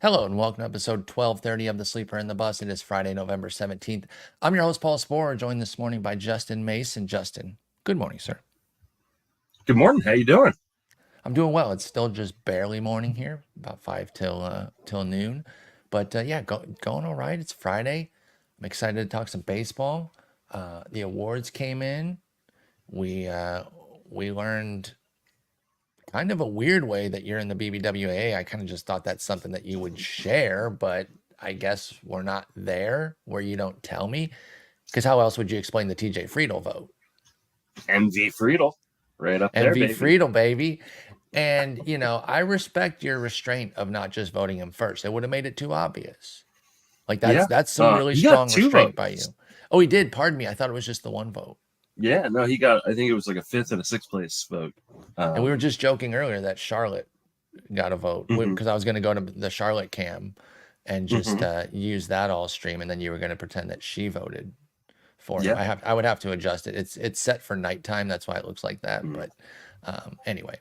Hello and welcome to episode 1230 of The Sleeper and the Bus. It is Friday, November 17th. I'm your host, Paul Sporer, joined this morning by Justin Mason. Justin, good morning, sir. Good morning. How you doing? I'm doing well. It's still just barely morning here, about 5 till noon. But yeah, going all right. It's Friday. I'm excited to talk some baseball. The awards came in. We learned kind of a weird way that you're in the BBWA. I kind of just thought that's something that you would share, but I guess we're not there where you don't tell me. Because how else would you explain the TJ Friedl vote? MV Friedl, right up there, MV baby. Friedl, baby. And, I respect your restraint of not just voting him first. It would have made it too obvious. Like Yeah. that's some really He got strong two restraint by you. votes. Oh, he did. Pardon me. I thought it was just the one vote. Yeah, no, he got. I think it was like a fifth and a sixth place vote. And we were just joking earlier that Charlotte got a vote Mhm, because I was going to go to the Charlotte cam and just mhm. use that all stream, and then you were going to pretend that she voted for him. Yeah. I would have to adjust it. It's set for nighttime. That's why it looks like that. Mm. But anyway,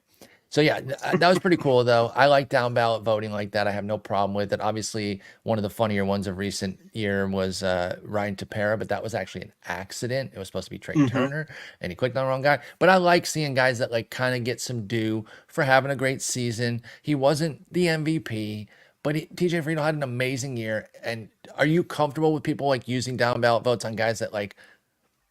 so yeah, that was pretty cool though. I like down ballot voting like that. I have no problem with it. Obviously, one of the funnier ones of recent year was Ryan Tepera, but that was actually an accident. It was supposed to be Trey Mhm. Turner, and he clicked on the wrong guy. But I like seeing guys that like kind of get some due for having a great season. He wasn't the MVP. But TJ Friedl had an amazing year. And are you comfortable with people like using down ballot votes on guys that like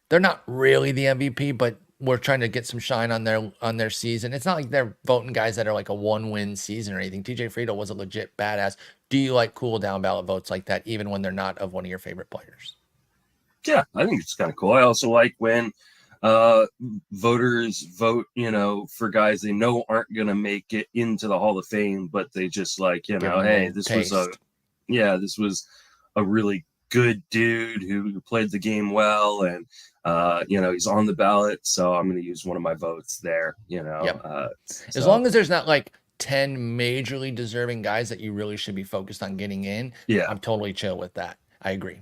they're not really the MVP, but we're trying to get some shine on their season? It's not like they're voting guys that are like a 1-win season or anything. TJ Friedl was a legit badass. Do you like cool down ballot votes like that, even when they're not of one of your favorite players? Yeah, I think it's kind of cool. I also like when uh voters vote, for guys they know aren't gonna make it into the Hall of Fame, but they just like, Give them a hey, little this was a taste. yeah, this was a really good dude who played the game well, and he's on the ballot, so I'm going to use one of my votes there. Yep. As So long as there's not like 10 majorly deserving guys that you really should be focused on getting in, yeah, I'm totally chill with that. I agree.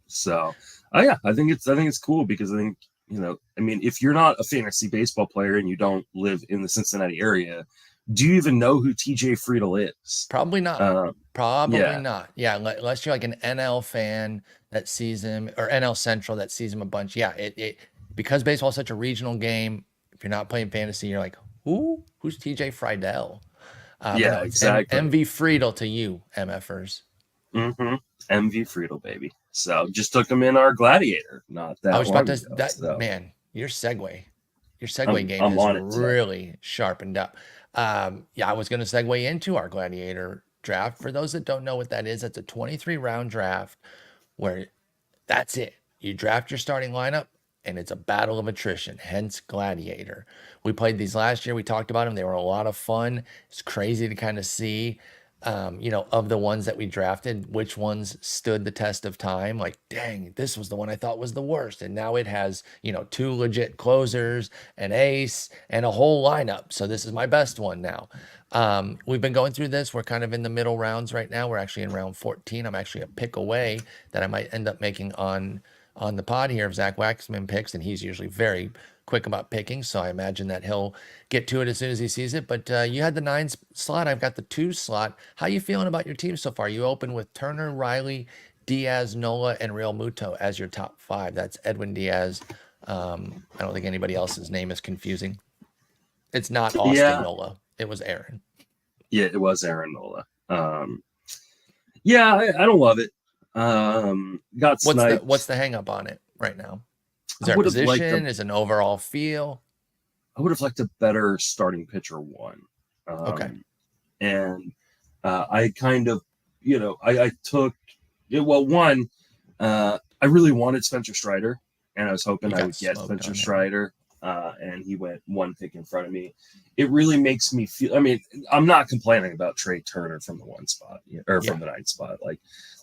so yeah, I think it's cool because I think I mean, if you're not a fantasy baseball player and you don't live in the Cincinnati area, do you even know who TJ Friedl is? Probably not. Um, Probably yeah, not. Yeah, unless you're like an NL fan that sees him or NL Central that sees him a bunch. Yeah, it because baseball is such a regional game. If you're not playing fantasy, you're like, who's TJ Friedl? But yeah, no, it's exactly. MV Friedl to you, MFers. Mm-hmm. MV Friedl, baby. So just took him in our Gladiator not I that was about long to ago. that So man, your segue I'm game I'm has on it today. really sharpened up. Yeah, I was going to segue into our Gladiator draft. For those that don't know what that is, that's a 23 round draft where that's it. You draft your starting lineup, and it's a battle of attrition, hence Gladiator. We played these last year. We talked about them. They were a lot of fun. It's crazy to kind of see, of the ones that we drafted, which ones stood the test of time. Like, dang, this was the one I thought was the worst. And now it has, two legit closers, an ace, and a whole lineup. So this is my best one now. We've been going through this. We're kind of in the middle rounds right now. We're actually in round 14. I'm actually a pick away that I might end up making on the pod here if Zach Waxman picks, and he's usually very quick about picking. So I imagine that he'll get to it as soon as he sees it. But you had the 9 slot. I've got the 2 slot. How you feeling about your team so far? You open with Turner, Riley, Diaz, Nola, and Real Muto as your top 5. That's Edwin Diaz. I don't think anybody else's name is confusing. It's not Austin Yeah, Nola. It was Aaron. yeah, it was Aaron Nola. Yeah, I don't love it. Got What's sniped. the hang up on it right now? Is I there a would have liked a position? Is it an overall feel? I would have liked a better starting pitcher one. Okay. And I kind of, I took well one. I really wanted Spencer Strider, and I was He hoping I got would get smoked Spencer on him. Strider, and he went one pick in front of me. It really makes me feel. I mean, I'm not complaining about Trey Turner from the 1 spot or Yeah. from the 9 spot. Like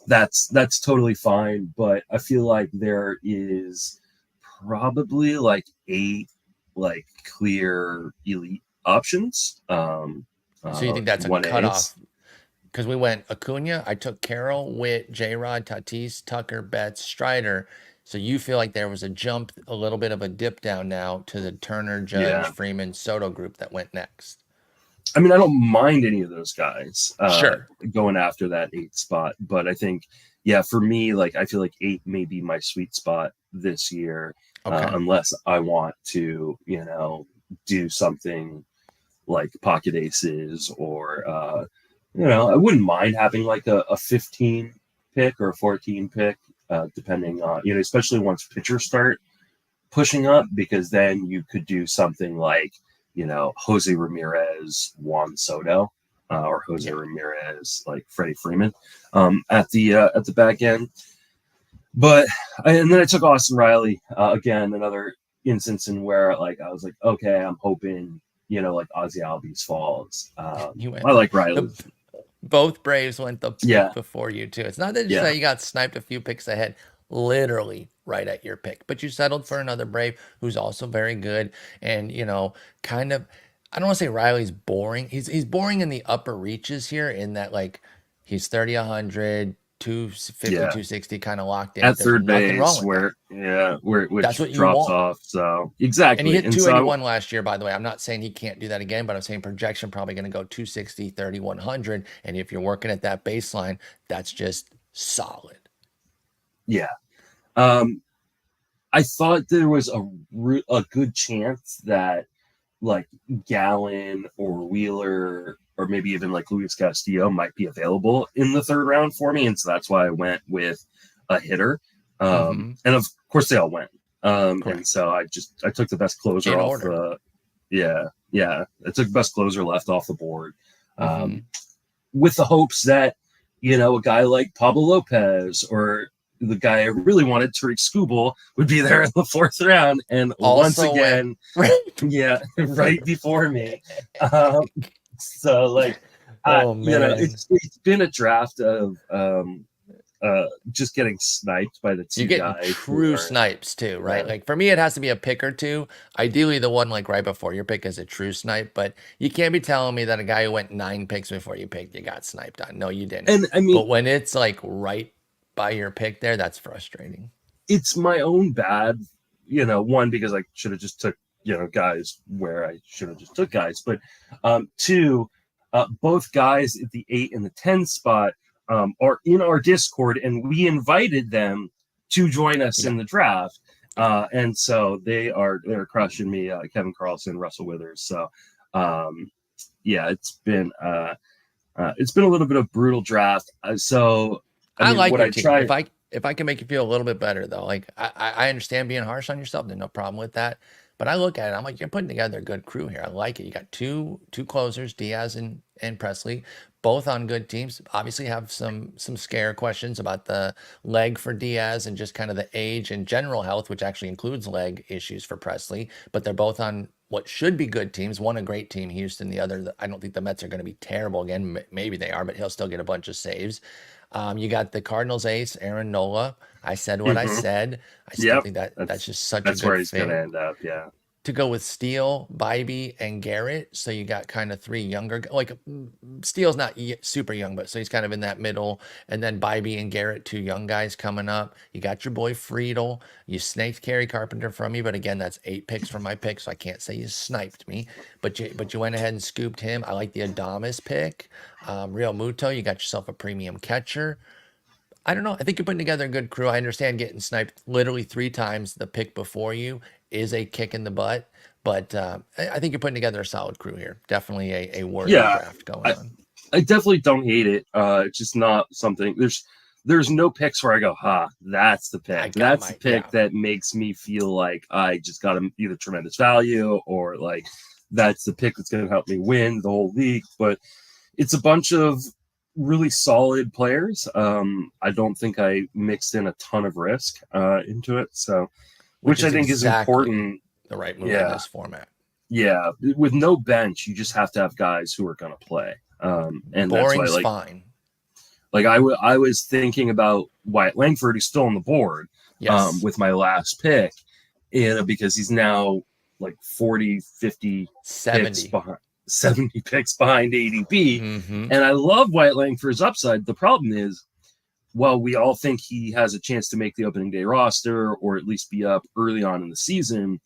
that's totally fine. But I feel like there is probably like 8 like clear elite options. So you think that's a One A's. cutoff? Because we went Acuna, I took Carroll, Witt, J Rod, Tatis, Tucker, Betts, Strider. So you feel like there was a jump, a little bit of a dip down now to the Turner, Judge, Yeah. Freeman, Soto group that went next. I mean, I don't mind any of those guys Sure. going after that 8 spot, but I think, yeah, for me, like I feel like 8 may be my sweet spot this year, Okay. unless I want to, do something like pocket aces or, I wouldn't mind having like a 15 pick or a 14 pick, depending on, especially once pitchers start pushing up, because then you could do something like, Jose Ramirez, Juan Soto, or Jose Ramirez, like Freddie Freeman, at the back end. But and then I took Austin Riley, again, another instance in where like I was like, okay, I'm hoping like Ozzy Albies falls. I like Riley. Both Braves went the pick before you too. It's not that you got sniped a few picks ahead, literally right at your pick, but you settled for another Brave who's also very good. And kind of, I don't want to say Riley's boring. He's boring in the upper reaches here, in that like he's 30, 100, 250, 260 kind of locked in. At There's third nothing base, wrong with which that's what you drops want. off. So exactly. And he hit 281 last year, by the way. I'm not saying he can't do that again, but I'm saying projection probably going to go 260, 30, 100. And if you're working at that baseline, that's just solid. Yeah. I thought there was a good chance that like Gallen or Wheeler or maybe even like Luis Castillo might be available in the third round for me. And so that's why I went with a hitter. And of course they all went. And so I took the best closer off the, I took the best closer left off the board, with the hopes that, a guy like Pablo Lopez or the guy I really wanted, Tariq Skubal, would be there in the fourth round. And also once again, right before me. So like, it's been a draft of, just getting sniped by the two guys. You're getting true snipes too, right? Like for me, it has to be a pick or two. Ideally, the one like right before your pick is a true snipe, but you can't be telling me that a guy who went 9 picks before you picked, you got sniped on. No, you didn't. And I mean, but when it's like right by your pick there, that's frustrating. It's my own bad, one, because I should have just took, guys where I should have just took guys. But two, both guys at the 8 and the 10 spot are in our Discord, and we invited them to join us in the draft. And so they're crushing me, Kevin Carlson, Russell Withers. So it's been a little bit of brutal draft. So I like your team. If I can make you feel a little bit better though, like I understand being harsh on yourself. There's no problem with that. But I look at it, I'm like, you're putting together a good crew here. I like it. You got two closers, Diaz and Presley, both on good teams. Obviously have some scare questions about the leg for Diaz and just kind of the age and general health, which actually includes leg issues for Presley. But they're both on what should be good teams. One a great team, Houston. The other, I don't think the Mets are going to be terrible again. Maybe they are, but he'll still get a bunch of saves. You got the Cardinals ace, Aaron Nola. I said what I said. I still think that's just such a good fit. That's where he's going to end up, To go with Steele, Bybee, and Garrett. So you got kind of 3 younger, like Steele's not super young, but so he's kind of in that middle. And then Bybee and Garrett, 2 young guys coming up. You got your boy Friedl. You snaked Kerry Carpenter from me, but again, that's 8 picks from my pick, so I can't say you sniped me. But you went ahead and scooped him. I like the Adames pick. Real Muto, you got yourself a premium catcher. I don't know. I think you're putting together a good crew. I understand getting sniped literally 3 times the pick before you is a kick in the butt, but I think you're putting together a solid crew here. Definitely a worthy draft going on. I definitely don't hate it. It's just not something. There's no picks where I go, that's the pick. That's the pick that makes me feel like I just got either tremendous value or like that's the pick that's going to help me win the whole league. But it's a bunch of really solid players. I don't think I mixed in a ton of risk into it. So, which I think is important. The right move in this format. Yeah. With no bench, you just have to have guys who are going to play. And boring's fine. Like I was thinking about Wyatt Langford, who's still on the board with my last pick, because he's now like 40, 50, 70 picks behind ADP. And I love Wyatt Langford's upside. The problem is, well, we all think he has a chance to make the opening day roster or at least be up early on in the season.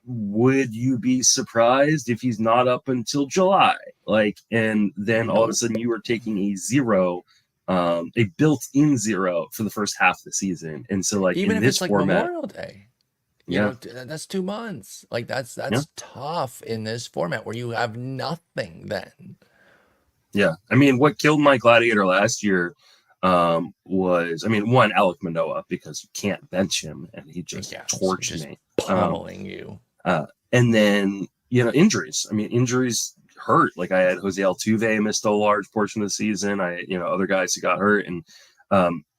would you be surprised if he's not up until July? Like, and then all of a sudden you are taking a zero, a built-in zero for the first half of the season. And so, like, Even in if this it's like format, Memorial Day, yeah, that's 2 months. Like that's yeah, tough in this format where you have nothing then. yeah. I mean, what killed my Gladiator last year was, I mean, one, Alek Manoah, because you can't bench him, and he just Yeah, torched just me. pummeling you. And then, injuries. I mean, injuries hurt. Like, I had Jose Altuve missed a large portion of the season. Other guys who got hurt, and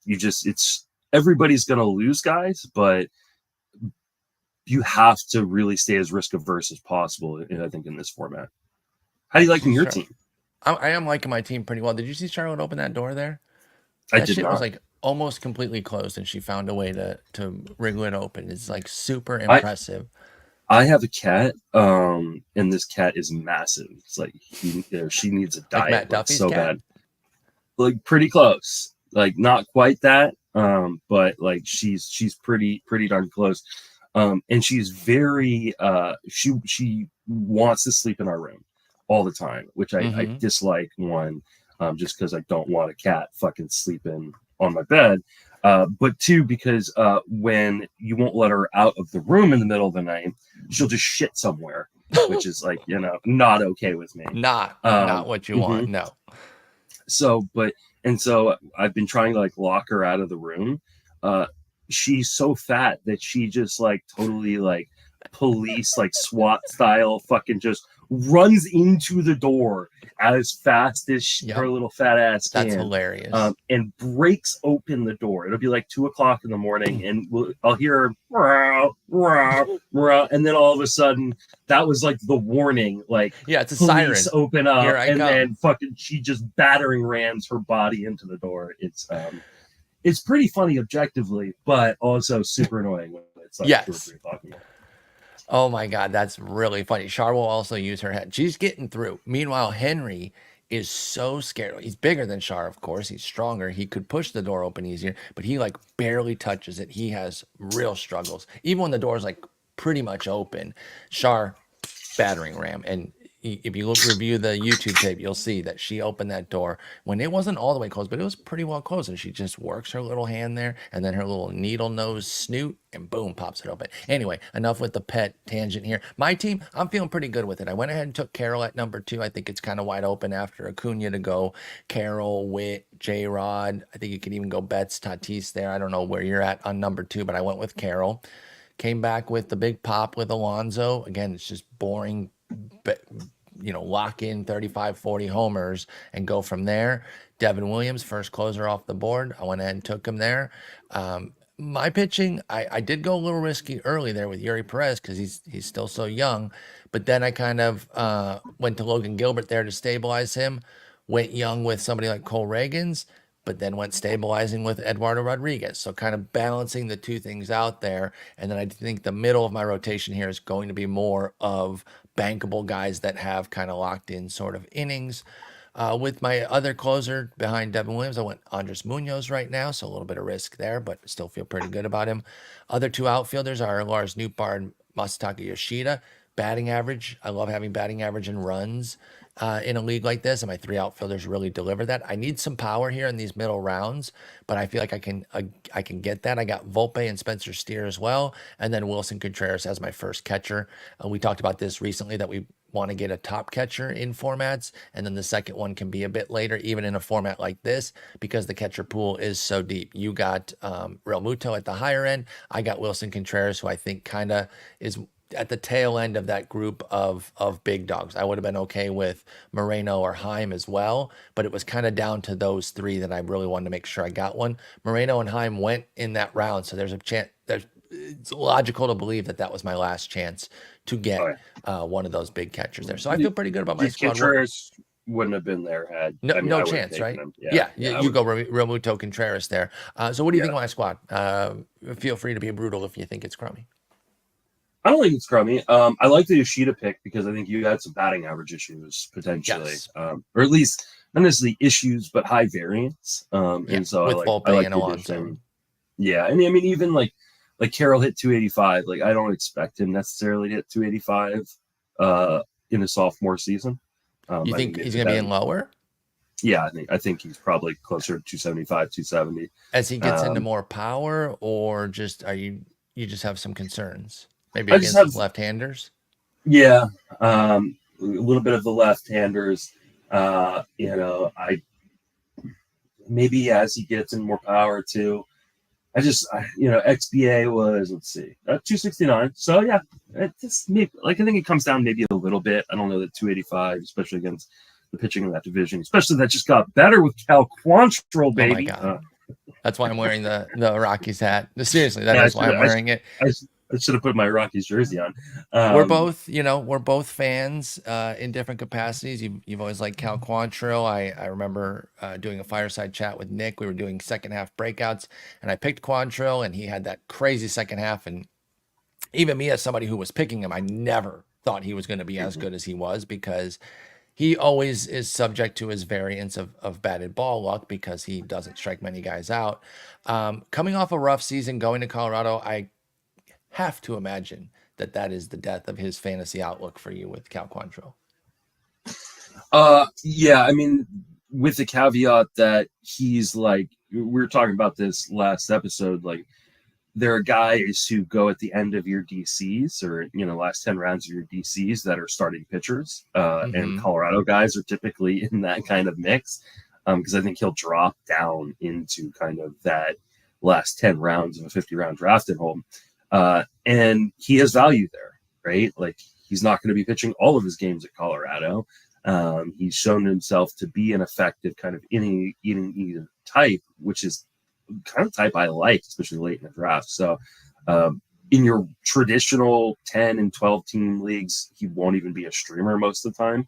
it's everybody's going to lose guys, but you have to really stay as risk averse as possible. I think in this format. How do you like in your Sure. team? I am liking my team pretty well. Did you see Charlotte open that door there? I That did shit was not. like almost completely closed, and she found a way to wriggle it open. It's like super I impressive. I have a cat, and this cat is massive. It's like she needs a Like diet Matt like Duffy's so cat. bad. Like pretty close. Like not quite that, but like she's pretty darn close. And she's very she wants to sleep in our room all the time, which I Mm-hmm. dislike, one, just because I don't want a cat fucking sleeping on my bed. But two, because when you won't let her out of the room in the middle of the night, she'll just shit somewhere, which is like, not okay with me. Not what you want. Mhm. No. So I've been trying to like lock her out of the room. She's so fat that she just like totally like police like SWAT style fucking just runs into the door as fast as Yep. her little fat ass That's can, hilarious. and breaks open the door. It'll be like 2:00 in the morning, and I'll hear her, "Rah, rah, rah," and then all of a sudden, that was like the warning, like, Yeah, it's a police siren. open up, Here I and come. then fucking she just battering rams her body into the door. It's pretty funny objectively, but also super annoying when it's like 2 or Yes. 3 o'clock in the morning. Oh my God, that's really funny. Char will also use her head. She's getting through. Meanwhile, Henry is so scared. He's bigger than Char, of course. He's stronger. He could push the door open easier, but he like barely touches it. He has real struggles. Even when the door is like pretty much open, Char battering ram. And if you review the YouTube tape, you'll see that she opened that door when it wasn't all the way closed, but it was pretty well closed. And she just works her little hand there, and then her little needle nose snoot, and boom, pops it open. Anyway, enough with the pet tangent here. My team, I'm feeling pretty good with it. I went ahead and took Carroll at number 2. I think it's kind of wide open after Acuna to go. Carroll, Witt, J-Rod. I think you could even go Betts, Tatis there. I don't know where you're at on number 2, but I went with Carroll. Came back with the big pop with Alonso. Again, it's just boring, lock in 35, 40 homers and go from there. Devin Williams, first closer off the board. I went ahead and took him there. My pitching, I did go a little risky early there with Yuri Perez because he's still so young. But then I kind of went to Logan Gilbert there to stabilize him. Went young with somebody like Cole Reagans, but then went stabilizing with Eduardo Rodriguez. So kind of balancing the two things out there. And then I think the middle of my rotation here is going to be more of bankable guys that have kind of locked in sort of innings. With my other closer behind Devin Williams, I went Andrus Munoz right now, so a little bit of risk there, but still feel pretty good about him. Other two outfielders are Lars Nootbaar and Masataka Yoshida. Batting average, I love having batting average and runs in a league like this, and my 3 outfielders really deliver that. I need some power here in these middle rounds, but I feel like I can get that. I got Volpe and Spencer Steer as well, and then Wilson Contreras as my first catcher. We talked about this recently that we want to get a top catcher in formats, and then the second one can be a bit later, even in a format like this, because the catcher pool is so deep. You got Real Muto at the higher end. I got Wilson Contreras, who I think kind of is at the tail end of that group of big dogs. I would have been okay with Moreno or Heim as well, but it was kind of down to those 3 that I really wanted to make sure I got one. Moreno and Heim went in that round, so there's a chance. It's logical to believe that was my last chance to get one of those big catchers there. So I feel pretty good about my squad. Contreras wouldn't have been there had no chance, right? Him. You go Realmuto Contreras there. So what do you think of my squad? Feel free to be brutal if you think it's crummy. I don't think it's crummy. I like the Yoshida pick because I think you had some batting average issues potentially, Yes. Or at least not necessarily issues, but high variance. And so with I Volpe like and the Alonso. addition. Yeah, and I mean even like like Carroll hit 285. Like I don't expect him necessarily to hit 285 in a sophomore season. You I think think he's going to be in lower yeah, I think he's probably closer to 275, 270. as he gets into Um, more power, or just you just have some concerns maybe I just against have his left-handers? yeah, a little bit of the left-handers. I maybe as he gets in more power too. XBA was, let's see, 269. So yeah, it just maybe, like I think it comes down maybe a little bit. I don't know that 285, especially against the pitching in that division, especially that just got better with Cal Quantrill, Oh my baby. God. That's why I'm wearing the Rockies hat. Seriously, that Yeah, is why I'm wearing it. I should have put my Rockies jersey on. We're both fans in different capacities. You've always liked Cal Quantrill. I remember doing a fireside chat with Nick. We were doing second half breakouts, and I picked Quantrill, and he had that crazy second half. And even me, as somebody who was picking him, I never thought he was going to be as good as he was, because he always is subject to his variance of batted ball luck because he doesn't strike many guys out. Coming off a rough season, going to Colorado, I have to imagine that is the death of his fantasy outlook for you with Cal Quantrill. Yeah, I mean, with the caveat that he's like, we were talking about this last episode, like there are guys who go at the end of your DCs or, last 10 rounds of your DCs that are starting pitchers. And Colorado guys are typically in that kind of mix. Because I think he'll drop down into kind of that last 10 rounds of a 50-round draft at home. And he has value there, right? Like he's not going to be pitching all of his games at Colorado. He's shown himself to be an effective kind of inning eater type, which is kind of type I like, especially late in the draft. So in your traditional 10 and 12 team leagues, he won't even be a streamer most of the time.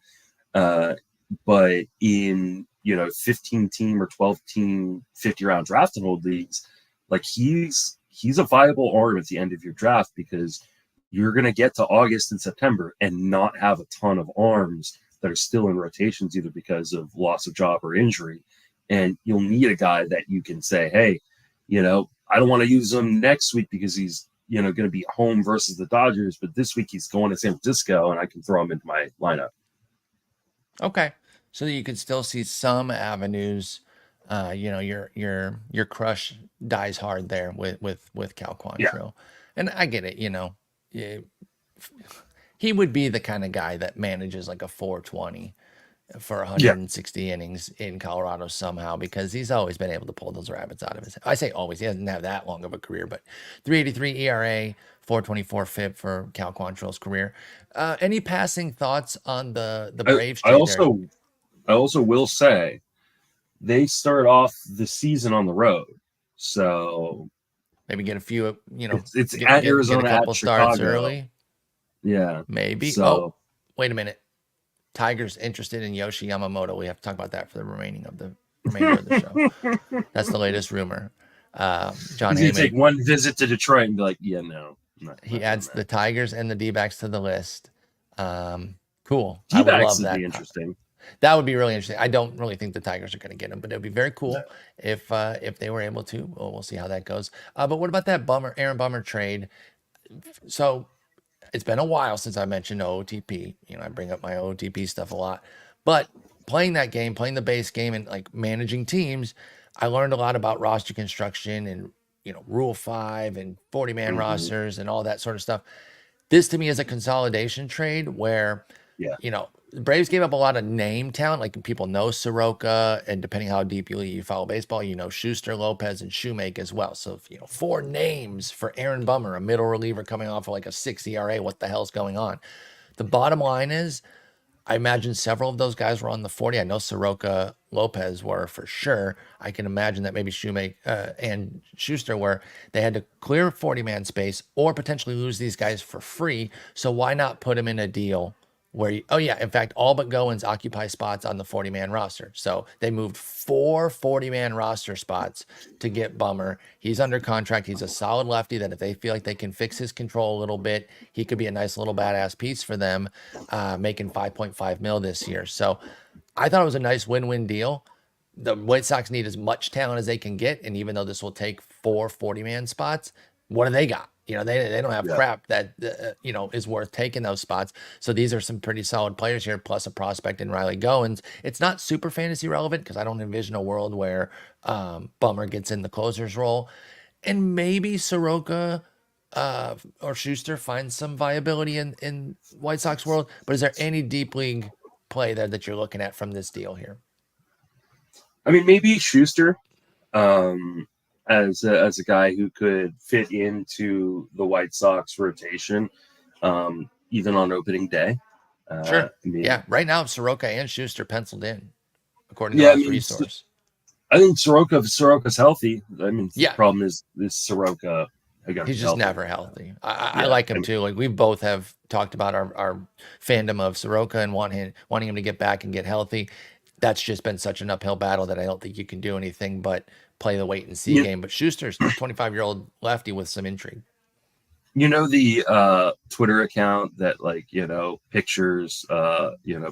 But in 15 team or 12 team 50-round draft and hold leagues, like he's a viable arm at the end of your draft, because you're going to get to August and September and not have a ton of arms that are still in rotations, either because of loss of job or injury. And you'll need a guy that you can say, hey, I don't want to use him next week because he's, going to be home versus the Dodgers, but this week he's going to San Francisco and I can throw him into my lineup. Okay. So you could still see some avenues. Your crush dies hard there with Cal Quantrill. Yeah. And I get it, he would be the kind of guy that manages like a 420 for 160 innings in Colorado somehow, because he's always been able to pull those rabbits out of his head. I say always, he doesn't have that long of a career, but 383 ERA, 424 FIP for Cal Quantrill's career. Any passing thoughts on the Braves trade? I also will say they start off the season on the road, so maybe get a few, it's at Arizona, get a couple at starts Chicago. early. Yeah, maybe. So, wait a minute. Tigers interested in Yoshi Yamamoto. We have to talk about that for the remainder of the show. That's the latest rumor. John He's going to take one visit to Detroit and be like, yeah, no. He adds the Tigers and the D-backs to the list. Cool. D-backs I would love that. Would be interesting. That would be really interesting. I don't really think the Tigers are going to get him, but it would be very cool if they were able to. We'll see how that goes. But what about that Aaron Bummer trade? So it's been a while since I mentioned OOTP. I bring up my OOTP stuff a lot, but playing that game, playing the base game, and like managing teams, I learned a lot about roster construction and Rule 5 and 40-man rosters and all that sort of stuff. This to me is a consolidation trade where the Braves gave up a lot of name talent. Like people know Soroka, and depending how deeply you follow baseball, Schuster, Lopez, and Shoemake as well. So, 4 names for Aaron Bummer, a middle reliever coming off of like a 6 ERA. What the hell's going on? The bottom line is, I imagine several of those guys were on the 40. I know Soroka, Lopez were for sure. I can imagine that maybe Shoemake and Schuster were. They had to clear 40-man space or potentially lose these guys for free. So why not put them in a deal where in fact, all but Goins occupy spots on the 40-man roster. So they moved 4 40-man roster spots to get Bummer. He's under contract. He's a solid lefty that if they feel like they can fix his control a little bit, he could be a nice little badass piece for them, making $5.5 million this year. So I thought it was a nice win-win deal. The White Sox need as much talent as they can get, and even though this will take 4 40-man spots, what do they got? They don't have Yeah. crap that is worth taking those spots. So these are some pretty solid players here, plus a prospect in Riley Goins. It's not super fantasy relevant because I don't envision a world where Bummer gets in the closer's role, and maybe Soroka or Schuster finds some viability in White Sox world. But is there any deep league play there that you're looking at from this deal here? I mean, maybe Schuster as a guy who could fit into the White Sox rotation, even on opening day. Sure. I mean, Yeah. Right now, Soroka and Schuster penciled in, according to yeah, I last mean, resource. I think Soroka's healthy. I mean, the Yeah. problem is Soroka. He's just never healthy. I Yeah, like him too. Like we both have talked about our fandom of Soroka and wanting him to get back and get healthy. That's just been such an uphill battle that I don't think you can do anything but play the wait and see you, game. But Schuster's 25-year-old lefty with some intrigue. you know the Twitter account that pictures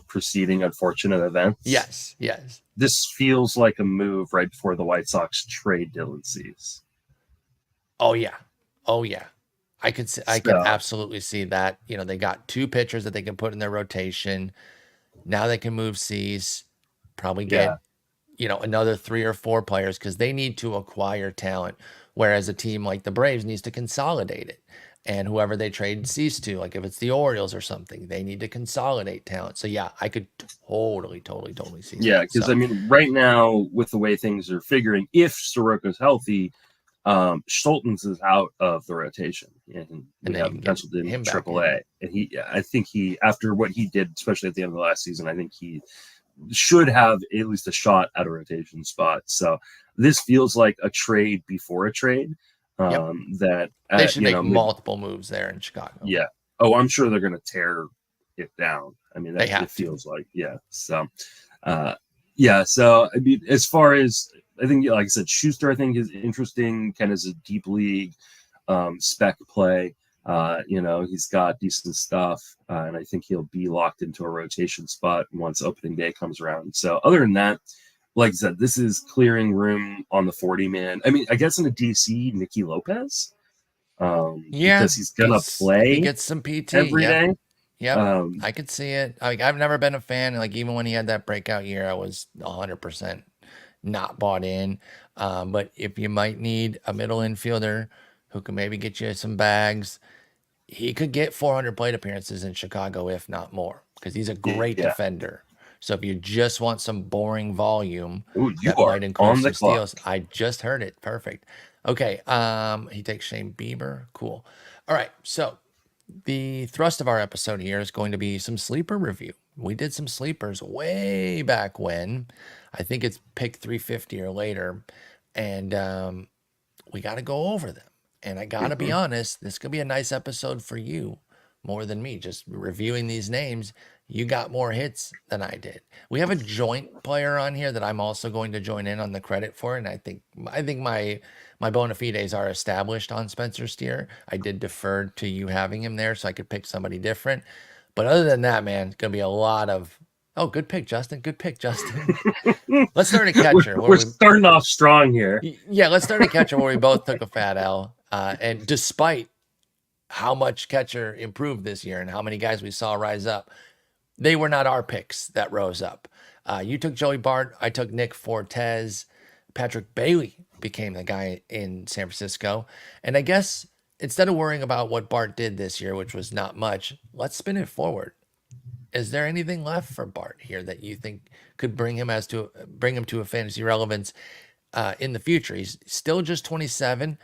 preceding unfortunate events. Yes. This feels like a move right before the White Sox trade Dylan Cease. Oh yeah. I could absolutely see that. They got 2 pitchers that they can put in their rotation. Now they can move Cease, probably get another 3 or 4 players because they need to acquire talent. Whereas a team like the Braves needs to consolidate it. And whoever they trade Cease to, like if it's the Orioles or something, they need to consolidate talent. So yeah, I could totally see that. Yeah, because I mean, right now with the way things are figuring, if Soroka's healthy, Schultz is out of the rotation, and we have penciled in AAA. And I think after what he did, especially at the end of the last season, I think he should have at least a shot at a rotation spot. So this feels like a trade before a trade. That they should make multiple moves there in Chicago. Yeah. Oh, I'm sure they're going to tear it down. I mean, it feels like, yeah. So, So I mean, as far as I think, like I said, Schuster, I think is interesting. Kind of as a deep league spec play. He's got decent stuff, and I think he'll be locked into a rotation spot once opening day comes around. So, other than that, like I said, this is clearing room on the 40-man. I mean, I guess in a DC, Nicky Lopez. Because he's gonna play. He gets some PT every day. Yeah, I could see it. I've never been a fan. Like even when he had that breakout year, I was 100% not bought in. But if you might need a middle infielder who can maybe get you some bags, he could get 400 plate appearances in Chicago, if not more, because he's a great defender. So if you just want some boring volume, that might include some steals. I just heard it. Perfect. Okay. He takes Shane Bieber. Cool. All right. So the thrust of our episode here is going to be some sleeper review. We did some sleepers way back when. I think it's pick 350 or later. And we got to go over them. And I got to be honest, this could be a nice episode for you more than me. Just reviewing these names, you got more hits than I did. We have a joint player on here that I'm also going to join in on the credit for. And I think my bona fides are established on Spencer Steer. I did defer to you having him there so I could pick somebody different. But other than that, man, it's going to be a lot of, good pick, Justin. Good pick, Justin. Let's start a catcher. We're starting off strong here. Yeah, let's start a catcher where we both took a fat L. And despite how much catcher improved this year and how many guys we saw rise up, they were not our picks that rose up. You took Joey Bart. I took Nick Fortes. Patrick Bailey became the guy in San Francisco. And I guess instead of worrying about what Bart did this year, which was not much, let's spin it forward. Is there anything left for Bart here that you think could bring him to a fantasy relevance in the future? He's still just 27.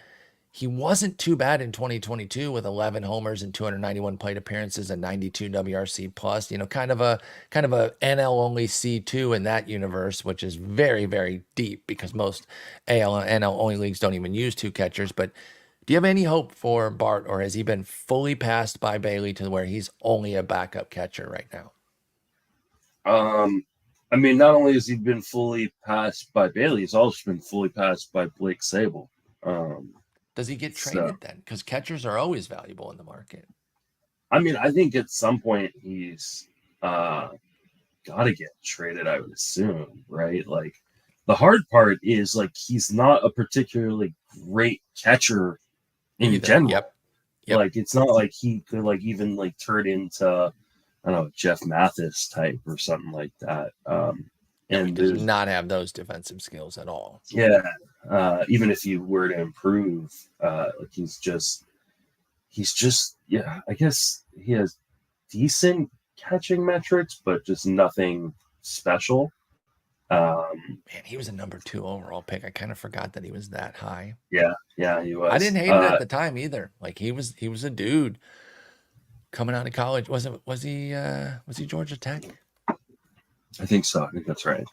He wasn't too bad in 2022 with 11 homers and 291 plate appearances and 92 WRC plus. Kind of a NL only C2 in that universe, which is very, very deep because most AL and NL only leagues don't even use 2 catchers. But do you have any hope for Bart, or has he been fully passed by Bailey to where he's only a backup catcher right now? I mean, not only has he been fully passed by Bailey, he's also been fully passed by Blake Sable. Does he get traded then? Because catchers are always valuable in the market. I mean, I think at some point he's got to get traded, I would assume, right? Like, the hard part is, like, he's not a particularly great catcher in either. general. Yep. Like it's not like he could like even like turn into I don't know Jeff Mathis type or something like that. No, he And does there's not have those defensive skills at all. yeah, even if you were to improve, like he's just yeah. I guess he has decent catching metrics, but just nothing special. Man, he was a number 2 overall pick. I kind of forgot that he was that high. Yeah, he I was. didn't hate it at the time either. Like he was a dude coming out of college. Was he Georgia Tech? I think so. I think that's right.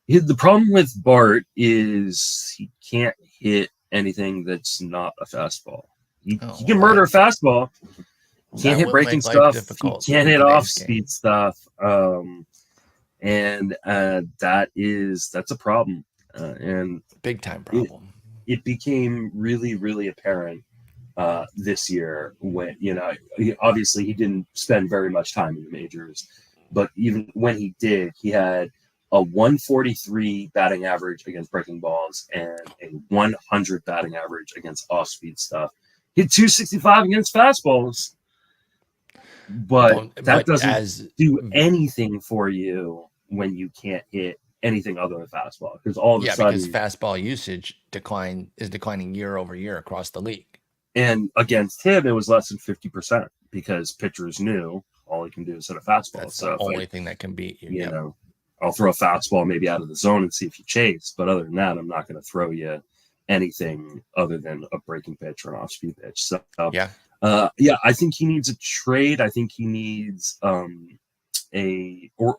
The problem with Bart is he can't hit anything that's not a fastball. He can murder a fastball. Can't hit breaking stuff. He can't hit off speed stuff. And that's a problem. And big time problem. It became really, really apparent this year when, obviously he didn't spend very much time in the majors, but even when he did, he had a 143 batting average against breaking balls and a 100 batting average against off-speed stuff. He had 265 against fastballs, but that doesn't do anything for you when you can't hit anything other than fastball. Because all of a sudden, because fastball usage is declining year over year across the league. And against him, it was less than 50% because pitchers knew all he can do is hit a fastball. That's the only thing that can beat you. You know, I'll throw a fastball maybe out of the zone and see if you chase. But other than that, I'm not going to throw you anything other than a breaking pitch or an off-speed pitch. So I think he needs a trade. I think he needs an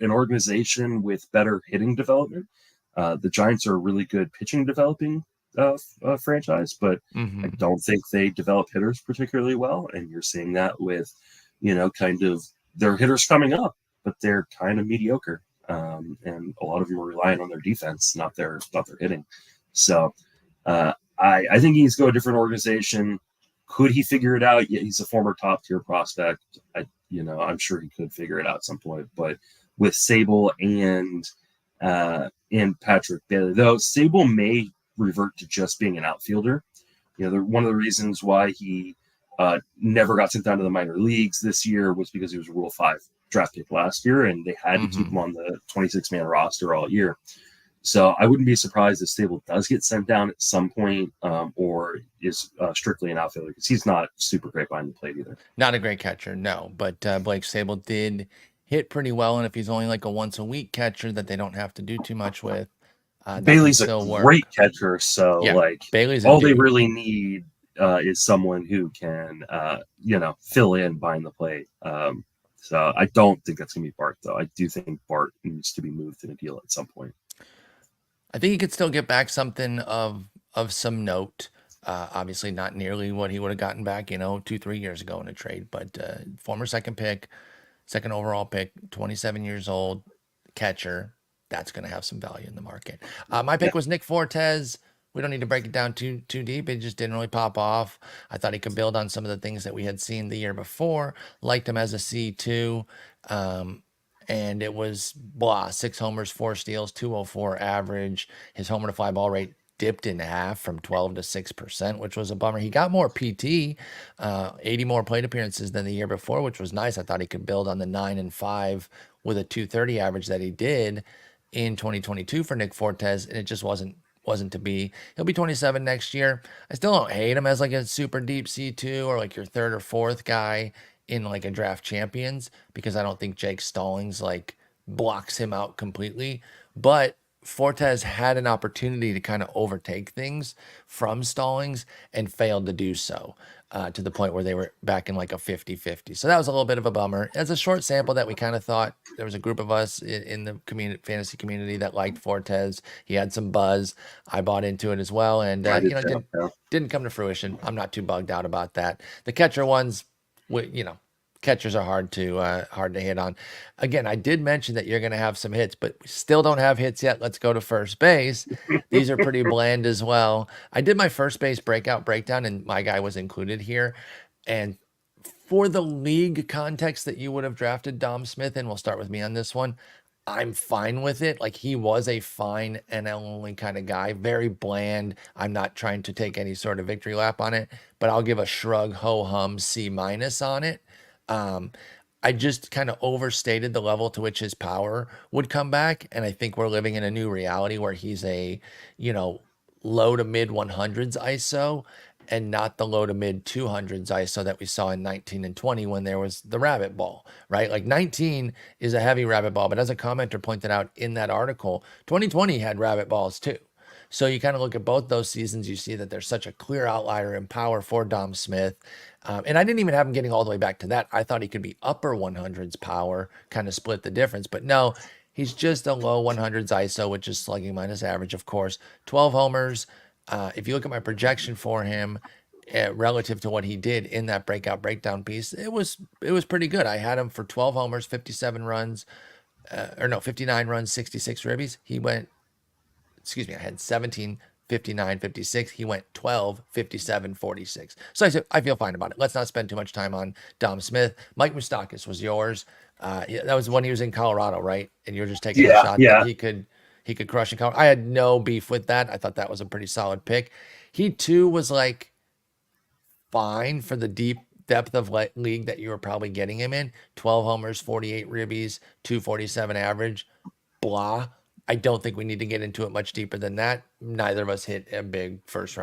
organization with better hitting development. The Giants are a really good pitching developing franchise, but I don't think they develop hitters particularly well. And you're seeing that with, kind of their hitters coming up, but they're kind of mediocre. And a lot of them are relying on their defense, not their hitting. So I think he needs to go to a different organization. Could he figure it out? Yeah, he's a former top tier prospect. I'm sure he could figure it out at some point. But with Sable and Patrick Bailey, though, Sable may revert to just being an outfielder. One of the reasons why he never got sent down to the minor leagues this year was because he was a Rule 5 draft pick last year, and they had to keep him on the 26-man roster all year. So I wouldn't be surprised if Sable does get sent down at some point, or is strictly an outfielder, because he's not super great behind the plate either. Not a great catcher, no. But Blake Sable did hit pretty well, and if he's only like a once-a-week catcher that they don't have to do too much with, Bailey's a great catcher, so Bailey's all they really need is someone who can, fill in behind the plate. So I don't think that's going to be Bart, though. I do think Bart needs to be moved in a deal at some point. I think he could still get back something of some note. Obviously not nearly what he would have gotten back, 2-3 years ago in a trade, but former second overall pick, 27 years old, catcher, that's going to have some value in the market. My pick was Nick Fortes. We don't need to break it down too deep. It just didn't really pop off. I thought he could build on some of the things that we had seen the year before. Liked him as a C2. And it was 6 homers, 4 steals, 204 average. His homer to fly ball rate dipped in half from 12 to 6%, which was a bummer. He got more PT, 80 more plate appearances than the year before, which was nice. I thought he could build on the 9 and 5 with a 230 average that he did in 2022 for Nick Fortes, and it just wasn't to be. He'll be 27 next year. I still don't hate him as like a super deep C2 or like your third or fourth guy in like a draft champions, because I don't think Jake Stallings like blocks him out completely. But Fortes had an opportunity to kind of overtake things from Stallings and failed to do so, to the point where they were back in like a 50-50. So that was a little bit of a bummer. As a short sample that we kind of thought, there was a group of us in the fantasy community that liked Fortes. He had some buzz. I bought into it as well, and didn't come to fruition. I'm not too bugged out about that. The catcher ones, catchers are hard to hit on. Again, I did mention that you're going to have some hits, but we still don't have hits yet. Let's go to first base. These are pretty bland as well. I did my first base breakdown, and my guy was included here. And for the league context that you would have drafted Dom Smith in, we'll start with me on this one. I'm fine with it. Like, he was a fine NL only kind of guy, very bland. I'm not trying to take any sort of victory lap on it, but I'll give a shrug, ho hum, C minus on it. Um, I just kind of overstated the level to which his power would come back, and I think we're living in a new reality where he's a, you know, low to mid 100s ISO and not the low to mid 200s ISO that we saw in 19 and 20 when there was the rabbit ball, right? Like 19 is a heavy rabbit ball, but as a commenter pointed out in that article, 2020 had rabbit balls too. So you kind of look at both those seasons, you see that there's such a clear outlier in power for Dom Smith. And I didn't even have him getting all the way back to that. I thought he could be upper 100s power, kind of split the difference. But no, he's just a low 100s ISO, which is slugging minus average, of course. 12 homers. If you look at my projection for him relative to what he did in that breakout breakdown piece, it was pretty good. I had him for 12 homers, 57 runs, 59 runs, 66 ribbies. He went, excuse me, I had 17, 59, 56. He went 12, 57, 46. So I said, I feel fine about it. Let's not spend too much time on Dom Smith. Mike Moustakas was yours. Yeah, that was when he was in Colorado, right? And you're just taking a shot that he could crush in Colorado. I had no beef with that. I thought that was a pretty solid pick. He too was like fine for the deep depth of league that you were probably getting him in. 12 homers, 48 ribbies, 247 average. Blah. I don't think we need to get into it much deeper than that. Neither of us hit a big first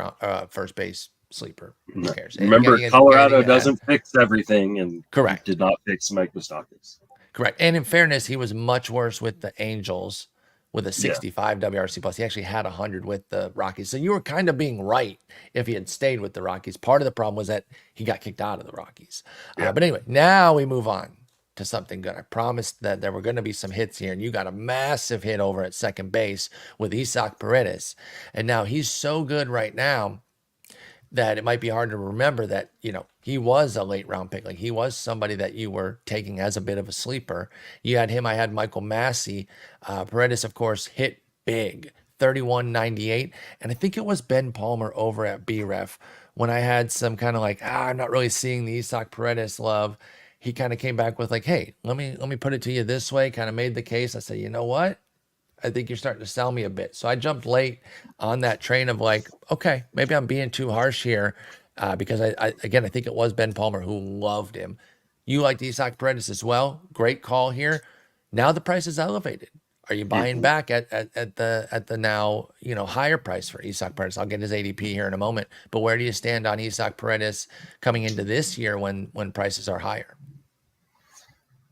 base sleeper. Who cares? Remember, Colorado doesn't fix everything, and correct. Did not fix Mike Moustakas. Correct. And in fairness, he was much worse with the Angels with a 65 WRC plus. He actually had 100 with the Rockies. So you were kind of being right if he had stayed with the Rockies. Part of the problem was that he got kicked out of the Rockies. But anyway, now we move on to something good. I promised that there were going to be some hits here, and you got a massive hit over at second base with Isak Paredes. And now he's so good right now that it might be hard to remember that, you know, he was a late round pick. Like, he was somebody that you were taking as a bit of a sleeper. You had him. I had Michael Massey. Paredes, of course, hit big, 31.98. And I think it was Ben Palmer over at BREF when I had some kind of like, I'm not really seeing the Isak Paredes love. He kind of came back with like, hey, let me put it to you this way, kind of made the case. I said, you know what? I think you're starting to sell me a bit. So I jumped late on that train of like, okay, maybe I'm being too harsh here because I think it was Ben Palmer who loved him. You liked Isak Paredes as well. Great call here. Now the price is elevated. Are you buying back at the now, you know, higher price for Isak Paredes? I'll get his ADP here in a moment. But where do you stand on Isak Paredes coming into this year when prices are higher?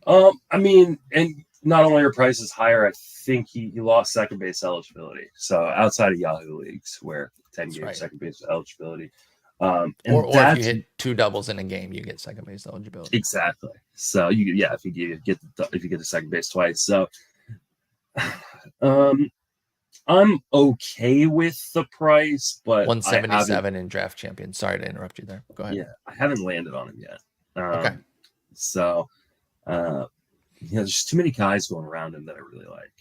I mean, and not only are prices higher, I think he lost second base eligibility. So outside of Yahoo leagues, where 10-game second base eligibility, or if you hit two doubles in a game, you get second base eligibility. Exactly. So if you get the second base twice. So, I'm okay with the price, but 177 in Draft Champion. Sorry to interrupt you there. Go ahead. Yeah, I haven't landed on him yet. Okay. So, there's too many guys going around him that I really like.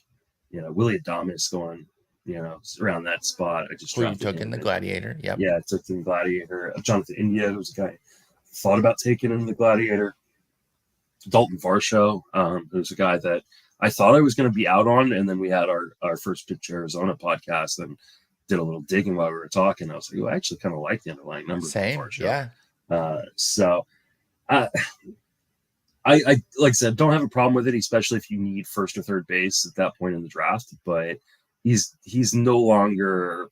You know, Willie Adames going, around that spot. I just took in the Gladiator. Yep. Yeah, I took in the Gladiator. Jonathan India, who's a guy I thought about taking in the Gladiator. Dalton Varsho, who's a guy that I thought I was going to be out on, and then we had our first pitch Arizona podcast and did a little digging while we were talking. I was like, I actually kind of like the underlying numbers. Same, yeah. I like I said, don't have a problem with it, especially if you need first or third base at that point in the draft. But he's no longer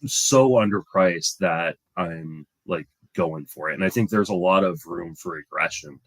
so underpriced that I'm like going for it. And I think there's a lot of room for aggression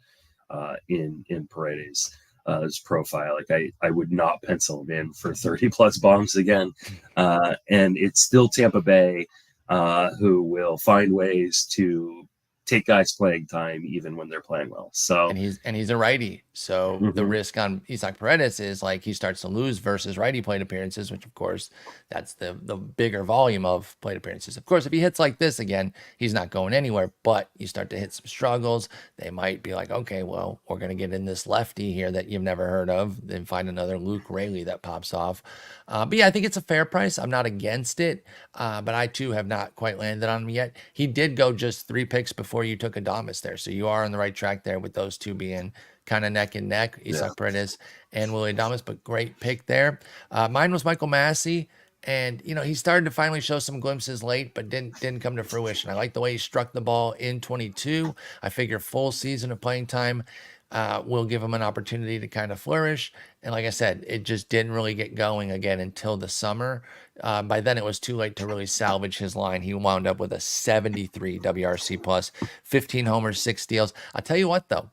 in Paredes' his profile. Like I would not pencil him in for 30 plus bombs again. And it's still Tampa Bay who will find ways to take guys playing time even when they're playing well. So and he's a righty. So the risk on Isak Paredes is like he starts to lose versus righty plate appearances, which of course that's the bigger volume of plate appearances. Of course, if he hits like this again, he's not going anywhere, but you start to hit some struggles. They might be like, okay, well, we're going to get in this lefty here that you've never heard of, then find another Luke Raley that pops off. But yeah, I think it's a fair price. I'm not against it, but I too have not quite landed on him yet. He did go just 3 picks before you took Adames there. So you are on the right track there with those two being kind of neck and neck, Yeah. Isaac Paredes and Willie Adames, but great pick there. Mine was Michael Massey. And he started to finally show some glimpses late, but didn't come to fruition. I like the way he struck the ball in 22. I figure full season of playing time will give him an opportunity to kind of flourish. And like I said, it just didn't really get going again until the summer. By then, it was too late to really salvage his line. He wound up with a 73 WRC plus, 15 homers, 6 steals. I'll tell you what, though,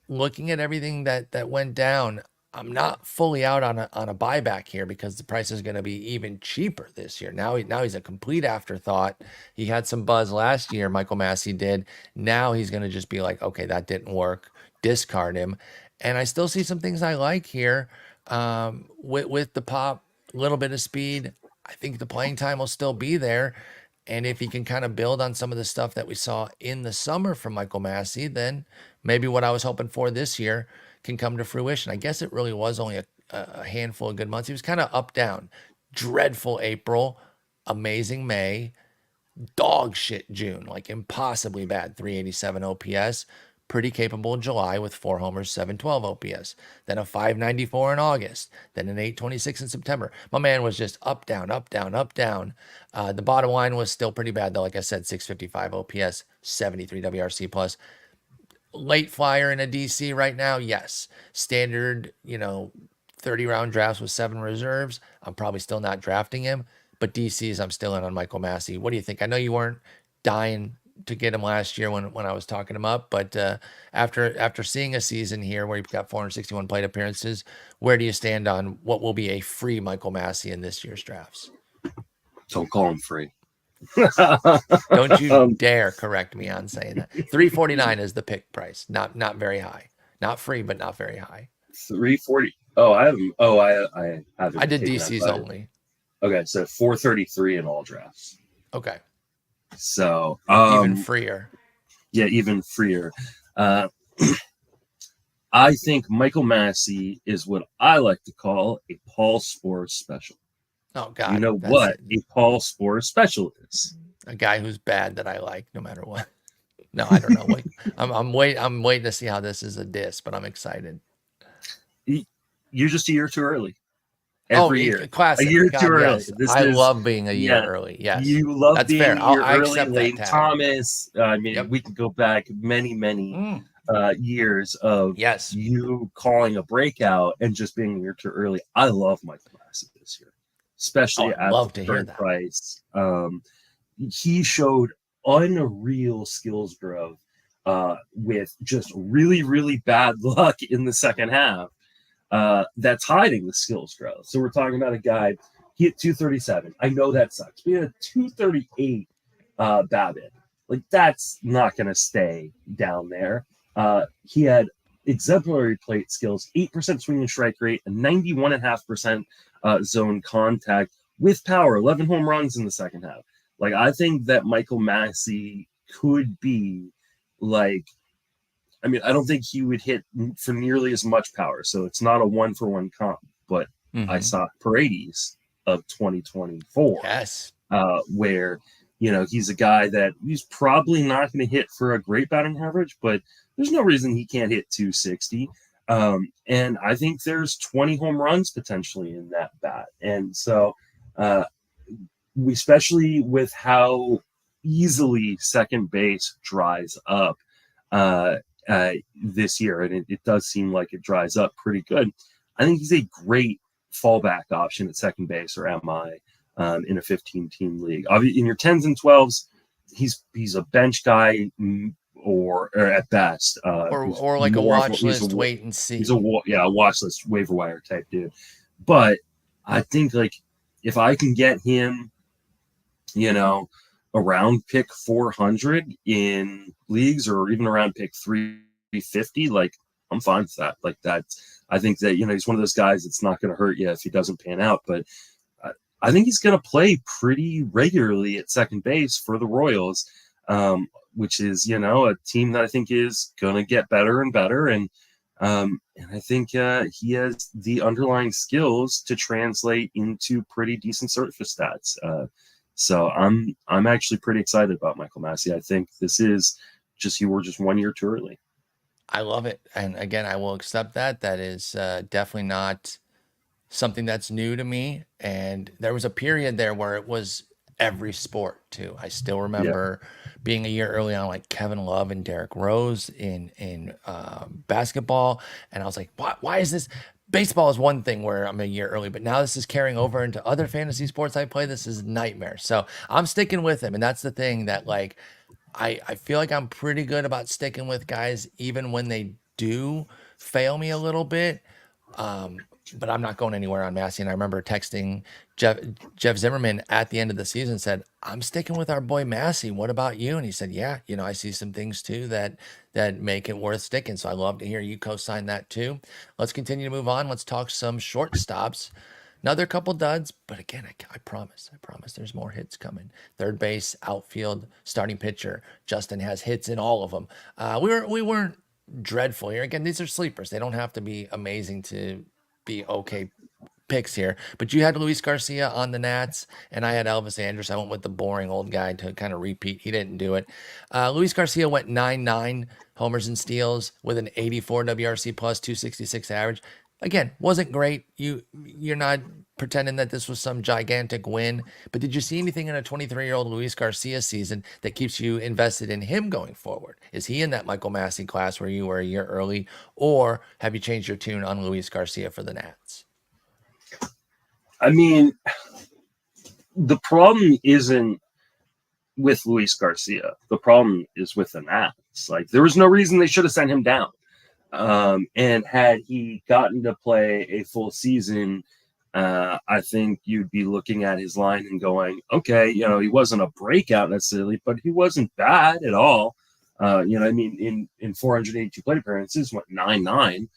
looking at everything that went down, I'm not fully out on a buyback here because the price is going to be even cheaper this year. Now he's a complete afterthought. He had some buzz last year, Michael Massey did. Now he's going to just be like, okay, that didn't work. Discard him. And I still see some things I like here with the pop, a little bit of speed. I think the playing time will still be there. And if he can kind of build on some of the stuff that we saw in the summer from Michael Massey, then maybe what I was hoping for this year can come to fruition. I guess it really was only a handful of good months. He was kind of up down. Dreadful April, amazing May, dog shit June, like impossibly bad, 387 OPS. Pretty capable July with 4 homers, 712 OPS. Then a 594 in August. Then an 826 in September. My man was just up, down, up, down, up, down. The bottom line was still pretty bad, though. Like I said, 655 OPS, 73 WRC plus. Late flyer in a DC right now, yes. Standard, 30-round drafts with 7 reserves. I'm probably still not drafting him. But DCs, I'm still in on Michael Massey. What do you think? I know you weren't dying to get him last year when I was talking him up, but after seeing a season here where you've got 461 plate appearances, where do you stand on what will be a free Michael Massey in this year's drafts? Don't call him free. Don't you dare correct me on saying that. 349 is the pick price, not very high, not free, but not very high. 340. Oh, I haven't. Oh, I haven't. I did DCs only. Okay, so 433 in all drafts. Okay. So even freer. Yeah, even freer. I think Michael Massey is what I like to call a Paul Sporer special. Oh God! You know what a Paul Sporer special is? A guy who's bad that I like, no matter what. No, I don't know. Wait, I'm waiting to see how this is a diss, but I'm excited. You're just a year too early. Every year, classic. A year too early. Yes. I love being a year early. Yes, you love That's being fair. a year I early. accept Lane that tag. Thomas. I mean, we can go back many years of you calling a breakout and just being a year too early. I love Michael Massey this year, especially at the current price. He showed unreal skills growth with just really, really bad luck in the second half. That's hiding the skills growth. So we're talking about a guy, he hit 237. I know that sucks. But he had a 238 BABIP. Like, that's not going to stay down there. He had exemplary plate skills, 8% swing and strike rate, and 91.5% zone contact with power, 11 home runs in the second half. Like, I think that Michael Massey could be like, I mean, I don't think he would hit for nearly as much power, so it's not a 1-for-1 comp. But I saw Paredes of 2024, where he's a guy that he's probably not going to hit for a great batting average, but there's no reason he can't hit 260. And I think there's 20 home runs potentially in that bat, and so especially with how easily second base dries up. This year, and it does seem like it dries up pretty good. I think he's a great fallback option at second base or MI in a 15-team league. In your 10s and 12s, he's a bench guy or at best, or like a watch list, wait and see. He's a watch list waiver wire type dude. But I think like if I can get him, around pick 400 in leagues or even around pick 350, like I'm fine with that. Like that's, I think that, he's one of those guys that's not going to hurt you if he doesn't pan out, but I think he's going to play pretty regularly at second base for the Royals, which is, a team that I think is going to get better and better. And I think he has the underlying skills to translate into pretty decent surface stats. So I'm actually pretty excited about Michael Massey. I think this is you were just 1 year too early. I love it. And again, I will accept that. That is definitely not something that's new to me. And there was a period there where it was every sport too. I still Yeah. remember being a year early on, like Kevin Love and Derrick Rose in basketball, and I was like, why is this? Baseball is one thing where I'm a year early, but now this is carrying over into other fantasy sports I play. This is a nightmare. So I'm sticking with him, and that's the thing that like I feel like I'm pretty good about sticking with guys even when they do fail me a little bit. But I'm not going anywhere on Massey. And I remember texting Jeff, Jeff Zimmerman at the end of the season, said, I'm sticking with our boy Massey. What about you? And he said, yeah, I see some things too that make it worth sticking. So I love to hear you co-sign that too. Let's continue to move on. Let's talk some shortstops. Another couple duds, but again, I promise there's more hits coming. Third base, outfield, starting pitcher. Justin has hits in all of them. We weren't dreadful here. Again, these are sleepers. They don't have to be amazing to be okay picks here. But you had Luis Garcia on the Nats, and I had Elvis Andrus. I went with the boring old guy to kind of repeat. He didn't do it. Luis Garcia went 9-9 homers and steals with an 84 WRC plus 266 average. Again, wasn't great. You're not pretending that this was some gigantic win, but did you see anything in a 23-year-old Luis Garcia season that keeps you invested in him going forward? Is he in that Michael Massey class where you were a year early, or have you changed your tune on Luis Garcia for the Nats? I mean, the problem isn't with Luis Garcia. The problem is with the Nats. Like, there was no reason they should have sent him down. And had he gotten to play a full season, I think you'd be looking at his line and going, okay, he wasn't a breakout necessarily, but he wasn't bad at all. I mean, in 482 plate appearances, went 9-9,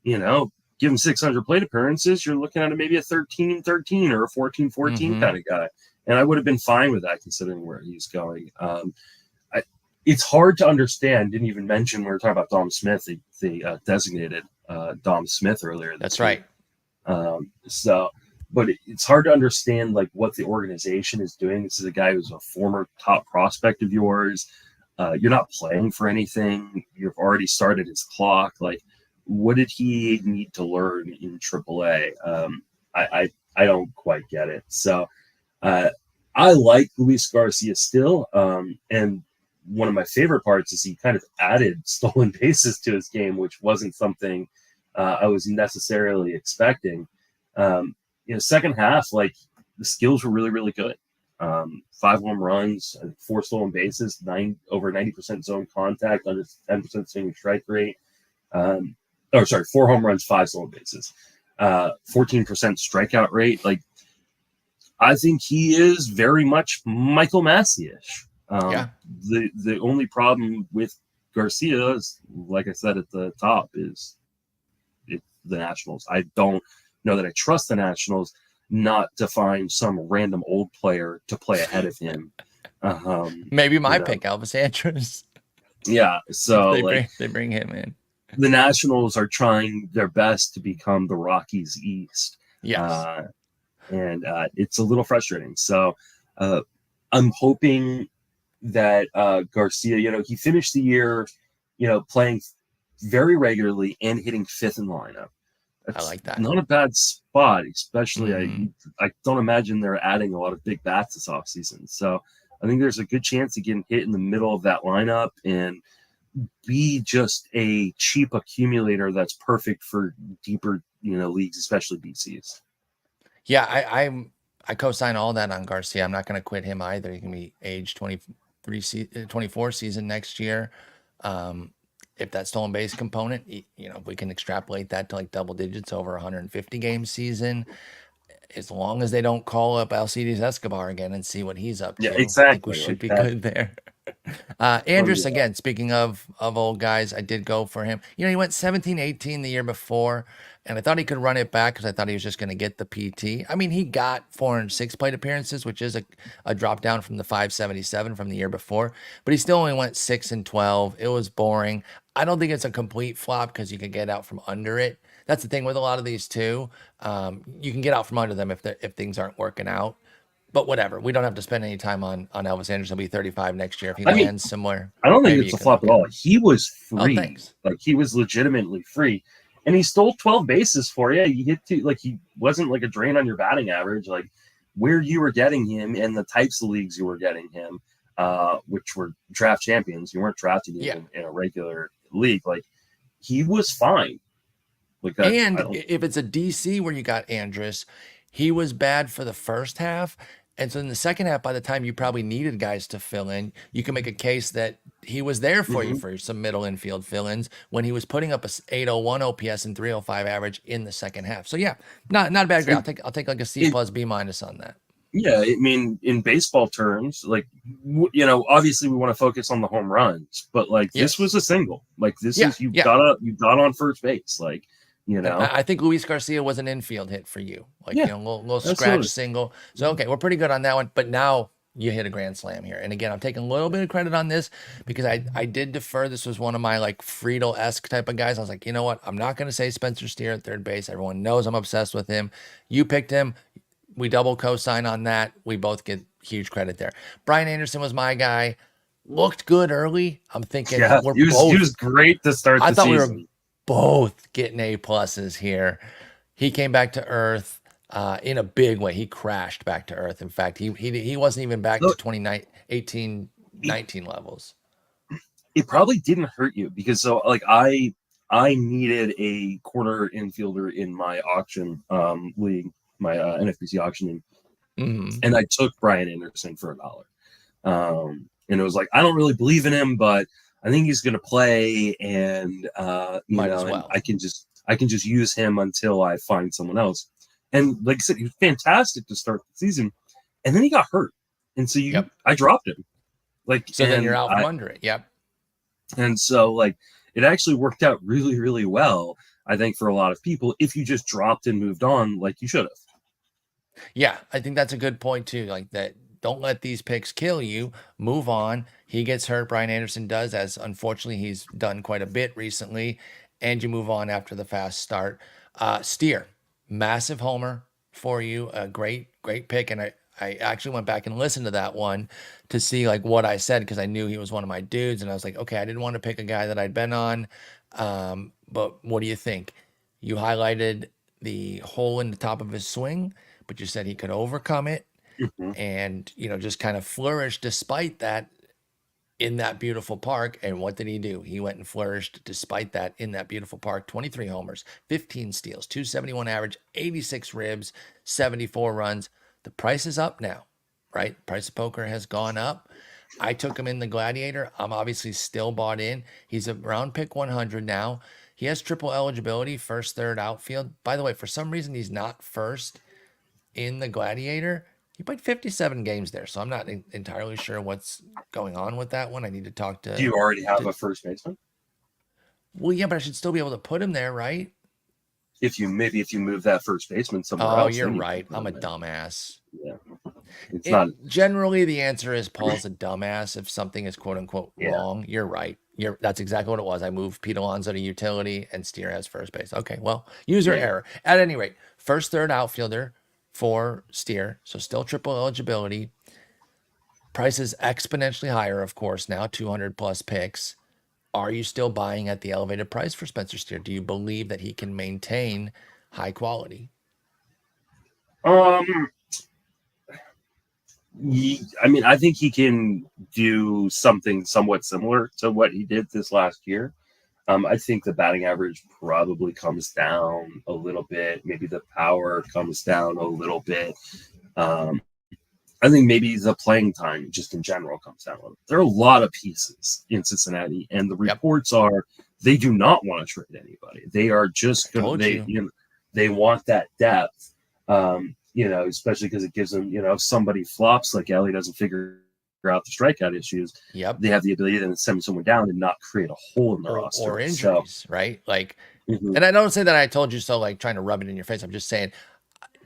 give him 600 plate appearances, you're looking at maybe a 13-13 or a 14-14 kind of guy. And I would have been fine with that considering where he's going. It's hard to understand. Didn't even mention we were talking about Dom Smith. They designated Dom Smith earlier. That's right. But it's hard to understand like what the organization is doing. This is a guy who's a former top prospect of yours. You're not playing for anything. You've already started his clock. Like, what did he need to learn in AAA? I don't quite get it. So I like Luis Garcia still, and one of my favorite parts is he kind of added stolen bases to his game, which wasn't something I was necessarily expecting. Second half, like the skills were really, really good. 5 home runs, 4 stolen bases, over 90% zone contact, under 10% swinging strike rate. 4 home runs, 5 stolen bases, 14% strikeout rate. Like, I think he is very much Michael Massey-ish. The only problem with Garcia is, like I said at the top, is the Nationals. I don't know that I trust the Nationals not to find some random old player to play ahead of him. Maybe my pick, Elvis Andrus. Yeah, so they bring him in. The Nationals are trying their best to become the Rockies East. Yes. And it's a little frustrating. So I'm hoping that Garcia, he finished the year, playing very regularly and hitting 5th in the lineup. That's I like that. Not a bad spot, especially I don't imagine they're adding a lot of big bats this offseason. So I think there's a good chance of getting hit in the middle of that lineup and be just a cheap accumulator that's perfect for deeper, leagues, especially BCs. Yeah, I co-sign all that on Garcia. I'm not going to quit him either. He can be age 24 season next year. If that stolen base component, if we can extrapolate that to like double digits over 150 game season, as long as they don't call up Alcides Escobar again and see what he's up to. Yeah, exactly. I think we should be good there. Andrus, again, speaking of old guys, I did go for him. He went 17-18 the year before, and I thought he could run it back because I thought he was just going to get the PT. I mean, he got 406 plate appearances, which is a drop down from the 577 from the year before, but he still only went 6-12. It was boring. I don't think it's a complete flop because you can get out from under it. That's the thing with a lot of these too. You can get out from under them if things aren't working out. But whatever. We don't have to spend any time on Elvis Andrus. He'll be 35 next year. If he I mean, lands somewhere, I don't think maybe it's you a can flop look at at all. him. He was Oh, free. thanks. Like he was legitimately free. And he stole 12 bases for you. He hit to like he wasn't like a drain on your batting average. Like where you were getting him and the types of leagues you were getting him, which were draft champions. You weren't drafting Yeah. him in a regular league. Like he was fine. Like And I don't. if it's a DC where you got Andrus, he was bad for the first half. And so in the second half, by the time you probably needed guys to fill in, you can make a case that he was there for you Mhm. for some middle infield fill-ins when he was putting up a 801 OPS and 305 average in the second half. So yeah, not a bad grade. And I'll take like a C it, plus B minus on that. yeah, I mean, in baseball terms, like obviously we want to focus on the home runs, but like this Yes. was a single. Like this Yeah. is you Yeah. got on first base. Like And I think Luis Garcia was an infield hit for you, like yeah, little scratch absolutely. single. So okay, we're pretty good on that one. But now you hit a grand slam here, and again, I'm taking a little bit of credit on this because I did defer. This was one of my like Friedl esque type of guys. I was like, you know what? I'm not going to say Spencer Steer at third base. Everyone knows I'm obsessed with him. You picked him. We double co-sign on that. We both get huge credit there. Brian Anderson was my guy. Looked good early. I'm thinking Yeah, we're he both. was great to start I the thought we were season. both getting A pluses here. He came back to earth in a big way. He crashed back to earth. In fact, he wasn't even back to Look, 2018, it, 19 levels. it probably didn't hurt you because so like I needed a corner infielder in my auction league, my NFBC auction league, Hmm. and I took Brian Anderson for $1. And it was like I don't really believe in him, but I think he's going to play, and Might as and well. I can just use him until I find someone else. And like I said, he was fantastic to start the season, and then he got hurt, and so Yep. I dropped him, like, So then you're out from under it. Yep. and so like it actually worked out really really well. I think for a lot of people, if you just dropped and moved on, like you should have. Yeah, I think that's a good point too. Like that, don't let these picks kill you. Move on. He gets hurt. Brian Anderson does, as unfortunately he's done quite a bit recently, and you move on after the fast start. Steer, massive homer for you. A great pick, and I actually went back and listened to that one to see like what I said because I knew he was one of my dudes, and I was like, okay, I didn't want to pick a guy that I'd been on, but what do you think? You highlighted the hole in the top of his swing, but you said he could overcome it Mhm. and just kind of flourish despite that in that beautiful park. And what did he do? He went and flourished despite that in that beautiful park. 23 homers, 15 steals, 271 average, 86 ribs, 74 runs. The price is up now, right? Price of poker has gone up. I took him in the Gladiator. I'm obviously still bought in. He's a round pick 100 now. He has triple eligibility, first, third outfield. By the way, for some reason, he's not first in the Gladiator. He played 57 games there, so I'm not entirely sure what's going on with that one. I need to talk Do you already have to a first baseman? well, yeah, but I should still be able to put him there, right? If you move that first baseman somewhere Oh, else, you're then you right. can put I'm him a there. dumbass. Yeah, it's It not. generally the answer is Paul's a dumbass if something is quote unquote Yeah, wrong. You're right. That's exactly what it was. I moved Pete Alonso to utility and Steer as first base. Okay, well, user yeah. error. At any rate, first, third outfielder for Steer, so still triple eligibility. Price is exponentially higher, of course, now 200 plus picks. Are you still buying at the elevated price for Spencer Steer? Do you believe that he can maintain high quality? Um, I mean, I think he can do something somewhat similar to what he did this last year. I think the batting average probably comes down a little bit. Maybe the power comes down a little bit. Um, I think maybe the playing time just in general comes down a little. There are a lot of pieces in Cincinnati, and the Yep. reports are they do not want to trade anybody. They are just I gonna told you. they want that depth. Especially because it gives them, if somebody flops like Ellie doesn't figure out the strikeout issues, Yep. they have the ability to send someone down and not create a hole in the Or roster. So injuries, right? Like, mhm. and I don't say that I told you so, like trying to rub it in your face. I'm just saying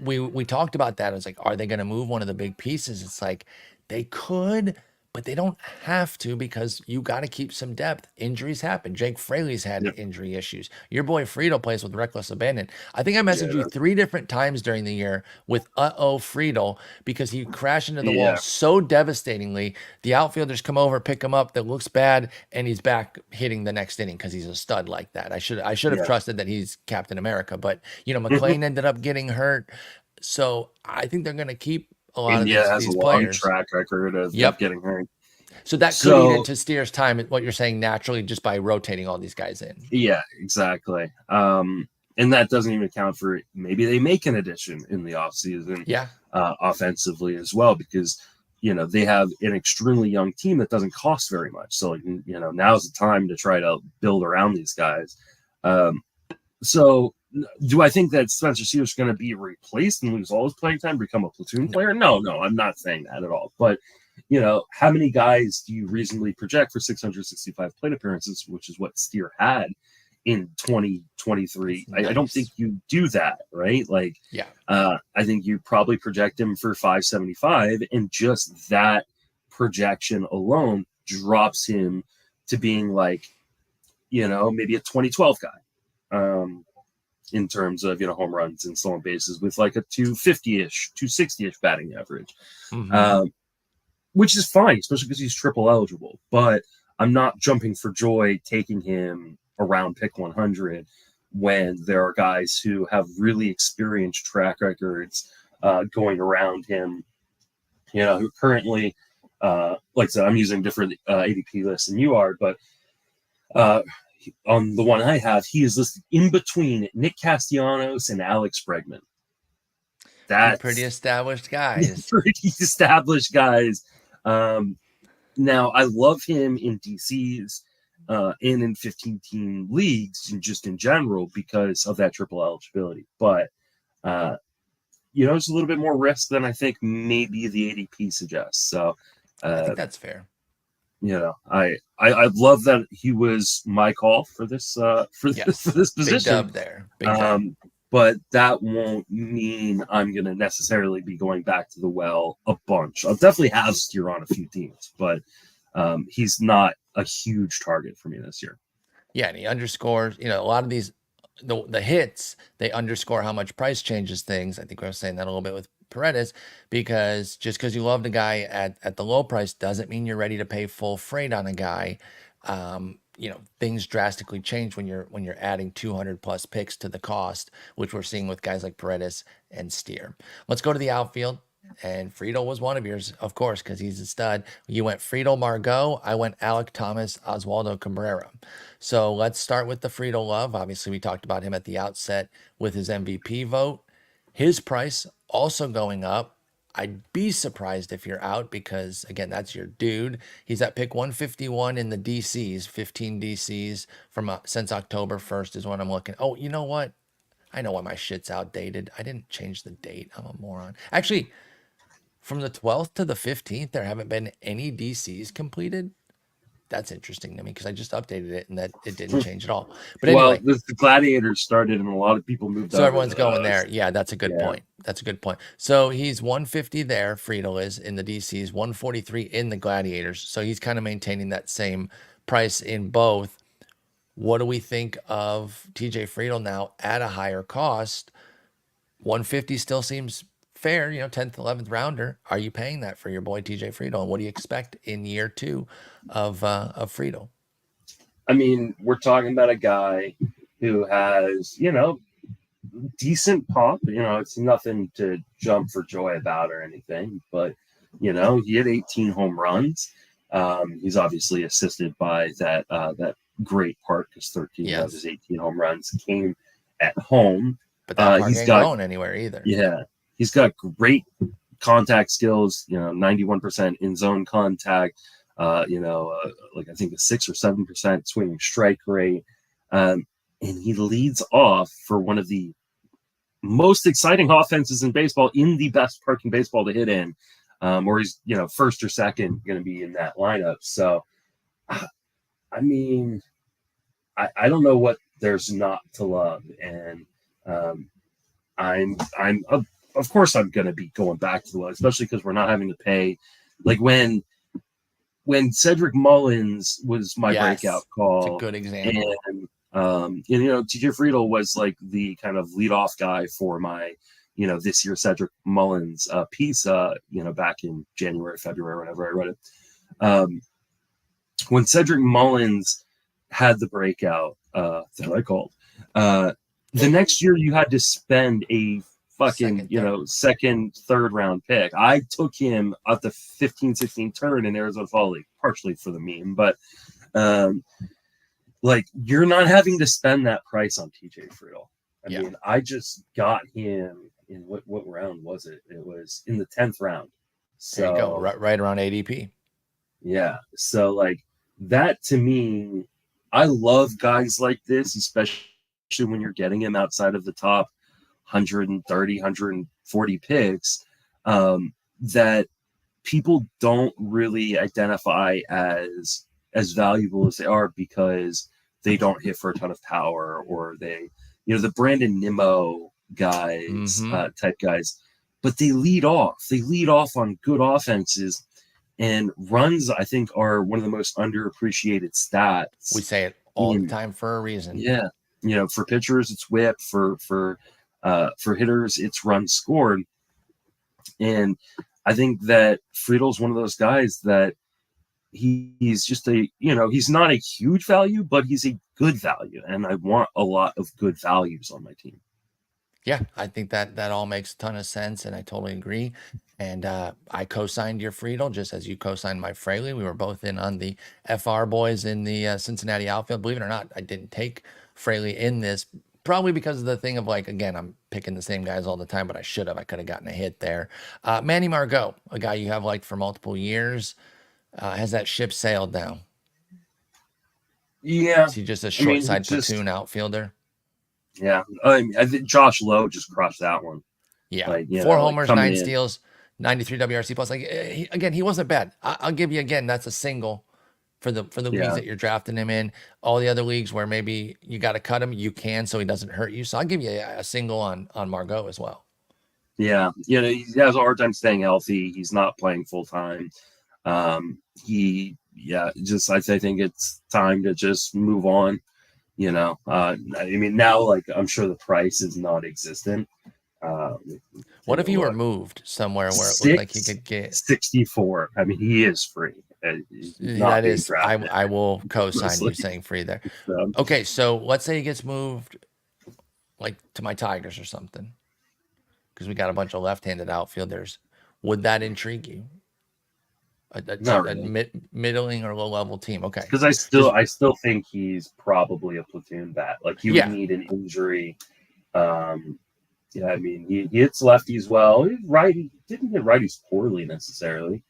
we talked about that. It's like, are they going to move one of the big pieces? It's like they could, but they don't have to because you got to keep some depth. Injuries happen. Jake Fraley's had Yep. injury issues. Your boy Friedl plays with reckless abandon. I think I Yeah. messaged you 3 different times during the year with Friedl because he crashed into the wall Yeah. so devastatingly. The outfielders come over, pick him up. That looks bad, and he's back hitting the next inning because he's a stud like that. I should have Yeah. trusted that he's Captain America, but McLean ended up getting hurt, so I think they're going to keep a lot of India has a these long players. track record of Yep. getting hurt. So that could eat So into Steer's time, what you're saying, naturally, just by rotating all these guys in. yeah, exactly. And that doesn't even account for maybe they make an addition in the offseason Yeah. offensively as well, because they have an extremely young team that doesn't cost very much. So now's the time to try to build around these guys. So do I think that Spencer Steer's going to be replaced and lose all his playing time, become a platoon player? No, I'm not saying that at all. But how many guys do you reasonably project for 665 plate appearances, which is what Steer had in 2023? Nice. I don't think you do that, right? Like, yeah, I think you probably project him for 575, and just that projection alone drops him to being like, maybe a 2012 guy. In terms of home runs and stolen bases with like a 250-ish, 260-ish batting average, which is fine, especially because he's triple eligible. But I'm not jumping for joy taking him around pick 100 when there are guys who have really experienced track records going around him. Who currently, like I said, I'm using different ADP lists than you are, but on the one I have, he is listed in between Nick Castellanos and Alex Bregman. That's pretty established guys. Pretty established guys. Now, I love him in DCs and in 15-team leagues and just in general because of that triple eligibility. But, it's a little bit more risk than I think maybe the ADP suggests. So I think that's fair. I love that he was my call for this this position. Big dub there. Big dub. But that won't mean I'm going to necessarily be going back to the well a bunch. I'll definitely have Steer on a few teams, but he's not a huge target for me this year. Yeah, and he underscores, a lot of these, the hits, they underscore how much price changes things. I think we were saying that a little bit with Paredes, because just because you loved a guy at the low price doesn't mean you're ready to pay full freight on a guy. Things drastically change when you're adding 200 plus picks to the cost, which we're seeing with guys like Paredes and Steer. Let's go to the outfield. And Friedl was one of yours, of course, because he's a stud. You went Friedl, Margot. I went Alek, Thomas, Oswaldo, Cabrera. So let's start with the Friedl love. Obviously, we talked about him at the outset with his MVP vote. His price also going up. I'd be surprised if you're out because, again, that's your dude. He's at pick 151 in the DCs, 15 DCs from since October 1st is when I'm looking. Oh, you know what? I know why my shit's outdated. I didn't change the date. I'm a moron. Actually, from the 12th to the 15th, there haven't been any DCs completed. That's interesting to me because I just updated it and that it didn't change at all. But anyway, the Gladiators started and a lot of people moved. So everyone's going there. Yeah, that's a good point. That's a good point. So he's 150 there. Friedl is in the DCs, 143 in the Gladiators. So he's kind of maintaining that same price in both. What do we think of TJ Friedl now at a higher cost? 150 still seems fair, 10th, 11th rounder. Are you paying that for your boy TJ Friedl? And what do you expect in year 2 of Friedl? I mean, we're talking about a guy who has, decent pop. It's nothing to jump for joy about or anything, but, he had 18 home runs. He's obviously assisted by that great part because 13 of his 18 home runs came at home. But that part ain't going anywhere either. Yeah. He's got great contact skills, 91% in zone contact, like I think a 6 or 7% swinging strike rate. And he leads off for one of the most exciting offenses in baseball, in the best parking baseball to hit in, or he's, first or second going to be in that lineup. So, I mean, I don't know what there's not to love. And of course I'm going to be going back to the well, especially because we're not having to pay. Like when when Cedric Mullins was my breakout Yes, it's a call, good example. and TJ Friedl was like the kind of leadoff guy for my, this year Cedric Mullins piece, back in January, February, whenever I read it. When Cedric Mullins had the breakout that I called, the next year you had to spend a fucking, second, third round pick. I took him at the 15-16 turn in Arizona Fall League, partially for the meme, but like you're not having to spend that price on TJ Friedl. I mean, I just got him in what round was it? It was in the 10th round. So there you go, right around ADP. Yeah. So like that to me, I love guys like this, especially when you're getting him outside of the top 130, 140 picks, that people don't really identify as valuable as they are because they don't hit for a ton of power, or they, the Brandon Nimmo guys, type guys, but they lead off. They lead off on good offenses, and runs, I think, are one of the most underappreciated stats. We say it all the time for a reason. Yeah. For pitchers, it's whip. For hitters, it's runs scored. And I think that Friedl's one of those guys that he's just he's not a huge value, but he's a good value. And I want a lot of good values on my team. Yeah, I think that all makes a ton of sense, and I totally agree. And I co-signed your Friedl just as you co-signed my Fraley. We were both in on the FR boys in the Cincinnati outfield. Believe it or not, I didn't take Fraley in this, probably because of the thing of like, again, I'm picking the same guys all the time, but I should have. I could have gotten a hit there. Manny Margot, a guy you have liked for multiple years. Has that ship sailed now? Yeah. Is he just a short side platoon outfielder? Yeah. I think Josh Lowe just crushed that one. Yeah. Like, 4 homers, 9 steals, 93 WRC plus. Like, he wasn't bad. I'll give you, again, that's a single for the leagues that you're drafting him in. All the other leagues where maybe you got to cut him, you can, so he doesn't hurt you. So I'll give you a single on Margot as well. Yeah. He has a hard time staying healthy. He's not playing full time. I think it's time to just move on. I mean, now, like, I'm sure the price is non-existent. What if he were moved somewhere where it looked like he could get 64? I mean, he is free. That is, I will co-sign you saying free there. Okay, so let's say he gets moved, like to my Tigers or something, because we got a bunch of left-handed outfielders. Would that intrigue you? A middling or low-level team, okay? Because I still think he's probably a platoon bat. Like, he would need an injury. I mean, he hits lefties well. He didn't hit righties poorly necessarily.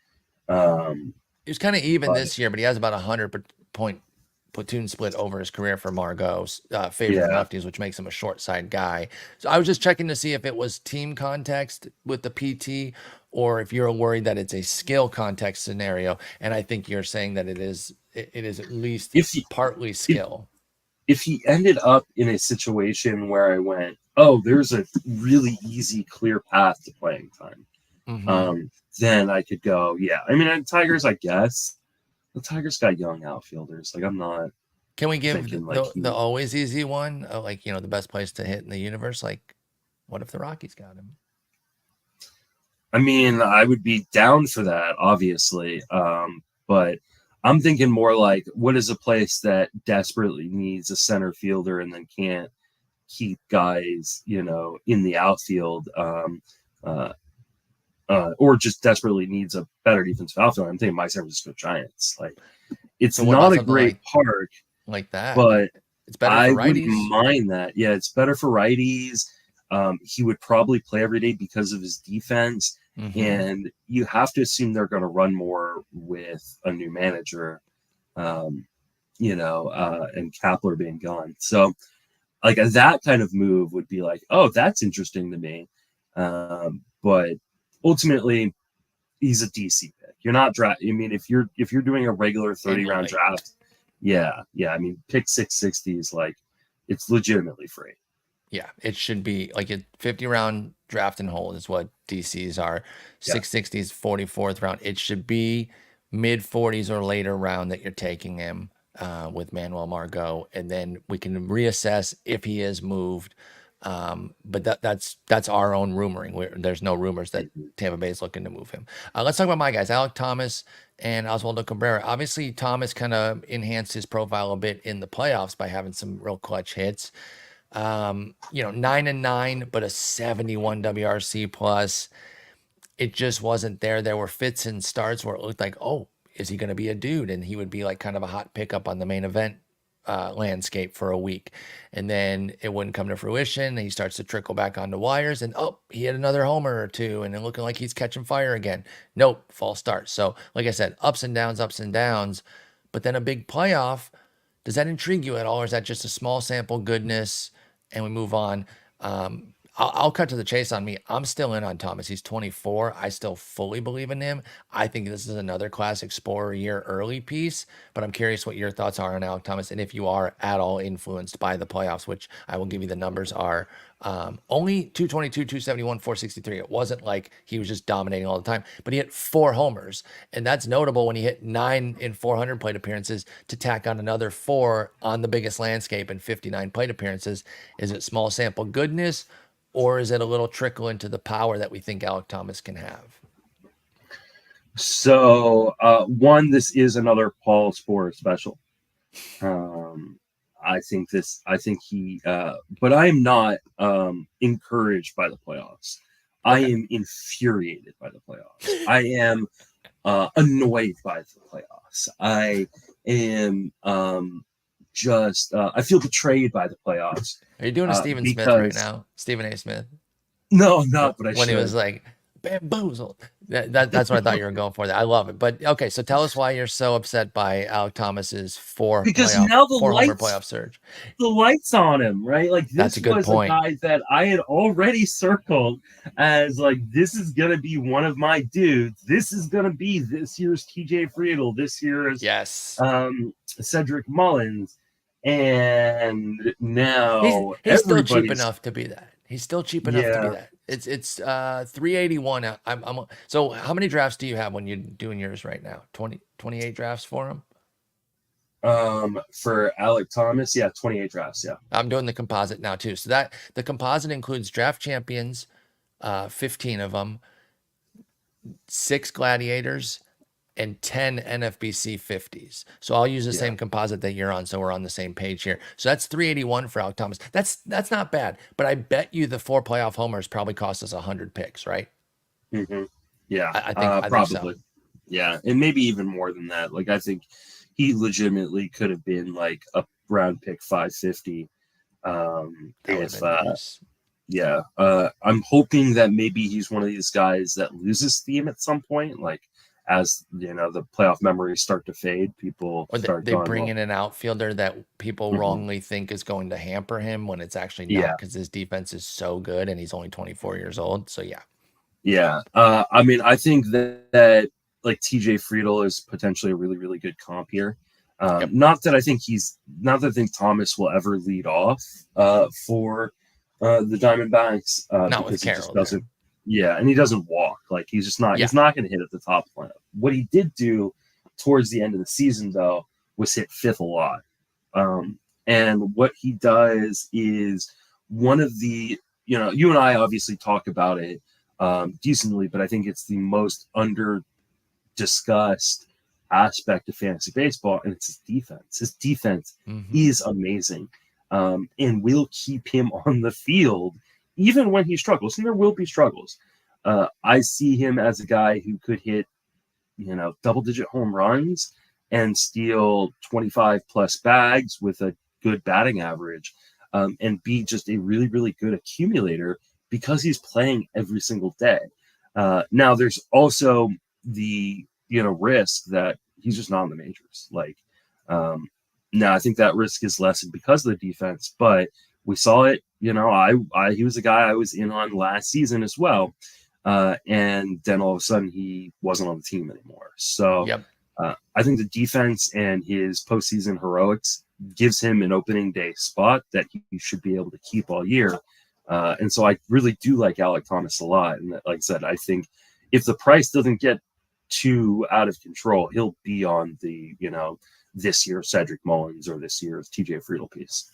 He was kind of even this year, but he has about 100-point platoon split over his career for Margot's favorite lefties, which makes him a short side guy. So I was just checking to see if it was team context with the PT, or if you're worried that it's a skill context scenario. And I think you're saying that it is at least partly skill. If he ended up in a situation where I went, oh, there's a really easy, clear path to playing time, then I could go, yeah. I mean, Tigers, I guess. The Tigers got young outfielders. Like, I'm not. Can we give the always easy one, the best place to hit in the universe? Like, what if the Rockies got him? I mean, I would be down for that, obviously. But I'm thinking more like, what is a place that desperately needs a center fielder and then can't keep guys, in the outfield, or just desperately needs a better defensive outfielder? I'm thinking my San Francisco Giants. Like, it's not a great park like that, but it's better for I righties. Wouldn't mind that. Yeah, it's better for righties. He would probably play every day because of his defense. And you have to assume they're going to run more with a new manager, and Kapler being gone. So, like, that kind of move would be like, oh, that's interesting to me. But ultimately, he's a DC pick. You're not draft. I mean, if you're doing a regular 30-round draft, yeah. I mean, pick 660 is like, it's legitimately free. Yeah, it should be like a 50-round draft and hold is what DCs are. 660 is 44th round. It should be mid 40s or later round that you're taking him with Manuel Margot, and then we can reassess if he is moved. But that's our own rumoring. There's no rumors that Tampa Bay is looking to move him. Let's talk about my guys, Alek Thomas and Oswaldo Cabrera. Obviously, Thomas kind of enhanced his profile a bit in the playoffs by having some real clutch hits. 9-9, but a 71 WRC plus. It just wasn't there. There were fits and starts where it looked like, oh, is he going to be a dude? And he would be like kind of a hot pickup on the main event landscape for a week. And then it wouldn't come to fruition. He starts to trickle back onto wires, and he had another homer or two, and then looking like he's catching fire again. Nope, false start. So, like I said, ups and downs, ups and downs. But then a big playoff. Does that intrigue you at all, or is that just a small sample goodness and we move on? I'll cut to the chase on me. I'm still in on Thomas. He's 24. I still fully believe in him. I think this is another classic Sporer year early piece, but I'm curious what your thoughts are on Alek Thomas, and if you are at all influenced by the playoffs, which I will give you the numbers are only 222, 271, 463. It wasn't like he was just dominating all the time, but he hit 4 homers, and that's notable when he hit 9 in 400 plate appearances to tack on another 4 on the biggest landscape in 59 plate appearances. Is it small sample goodness? Or is it a little trickle into the power that we think Alek Thomas can have? So, this is another Paul Sporer special. I think he, but I am not encouraged by the playoffs. I am infuriated by the playoffs. I am annoyed by the playoffs. I am I feel betrayed by the playoffs. Are you doing a Stephen Smith right now? Stephen A. Smith? No, not, but I when should. He was like, bamboozled. That's what I thought you were going for. I love it. But okay, so tell us why you're so upset by Alek Thomas's 4 homer playoff surge. The lights on him, right? Like, this was a guy that I had already circled as like, this is gonna be one of my dudes. This is gonna be this year's TJ Friedl, this year's Cedric Mullins. And now he's still cheap enough to be that. He's still cheap enough to be that. It's 381. So how many drafts do you have when you're doing yours right now? 28 drafts for him? For Alek Thomas, 28 drafts, I'm doing the composite now too. So that the composite includes draft champions, 15 of them, 6 gladiators, and 10 NFBC 50s. So I'll use the same composite that you're on, so we're on the same page here. So that's 381 for Alek Thomas. That's not bad, but I bet you the 4 playoff homers probably cost us 100 picks, right? Mm-hmm. Yeah, I think probably. So. Yeah, and maybe even more than that. Like, I think he legitimately could have been like a round pick 550. I'm hoping that maybe he's one of these guys that loses steam at some point, like, as the playoff memories start to fade, people start they bring in an outfielder that people wrongly think is going to hamper him when it's actually not, because his defense is so good and he's only 24 years old. So I mean, I think that like TJ Friedl is potentially a really, really good comp here. Not that I think Thomas will ever lead off for the Diamondbacks. Not with Carroll. And he doesn't walk. Like, he's just not. He's not going to hit at the top lineup. What he did do towards the end of the season, though, was hit 5th a lot. And what he does is one of the, you and I obviously talk about it decently, but I think it's the most under discussed aspect of fantasy baseball, and it's his defense. His defense is amazing, and will keep him on the field even when he struggles, and there will be struggles. I see him as a guy who could hit, double-digit home runs and steal 25 plus bags with a good batting average, and be just a really, really good accumulator because he's playing every single day. Now, there's also the risk that he's just not in the majors. Like, now I think that risk is lessened because of the defense, but we saw it. He was a guy I was in on last season as well. And then all of a sudden he wasn't on the team anymore. So I think the defense and his postseason heroics gives him an opening day spot that he should be able to keep all year. And so I really do like Alek Thomas a lot. And like I said, I think if the price doesn't get too out of control, he'll be on the, this year's Cedric Mullins or this year's TJ Friedl piece.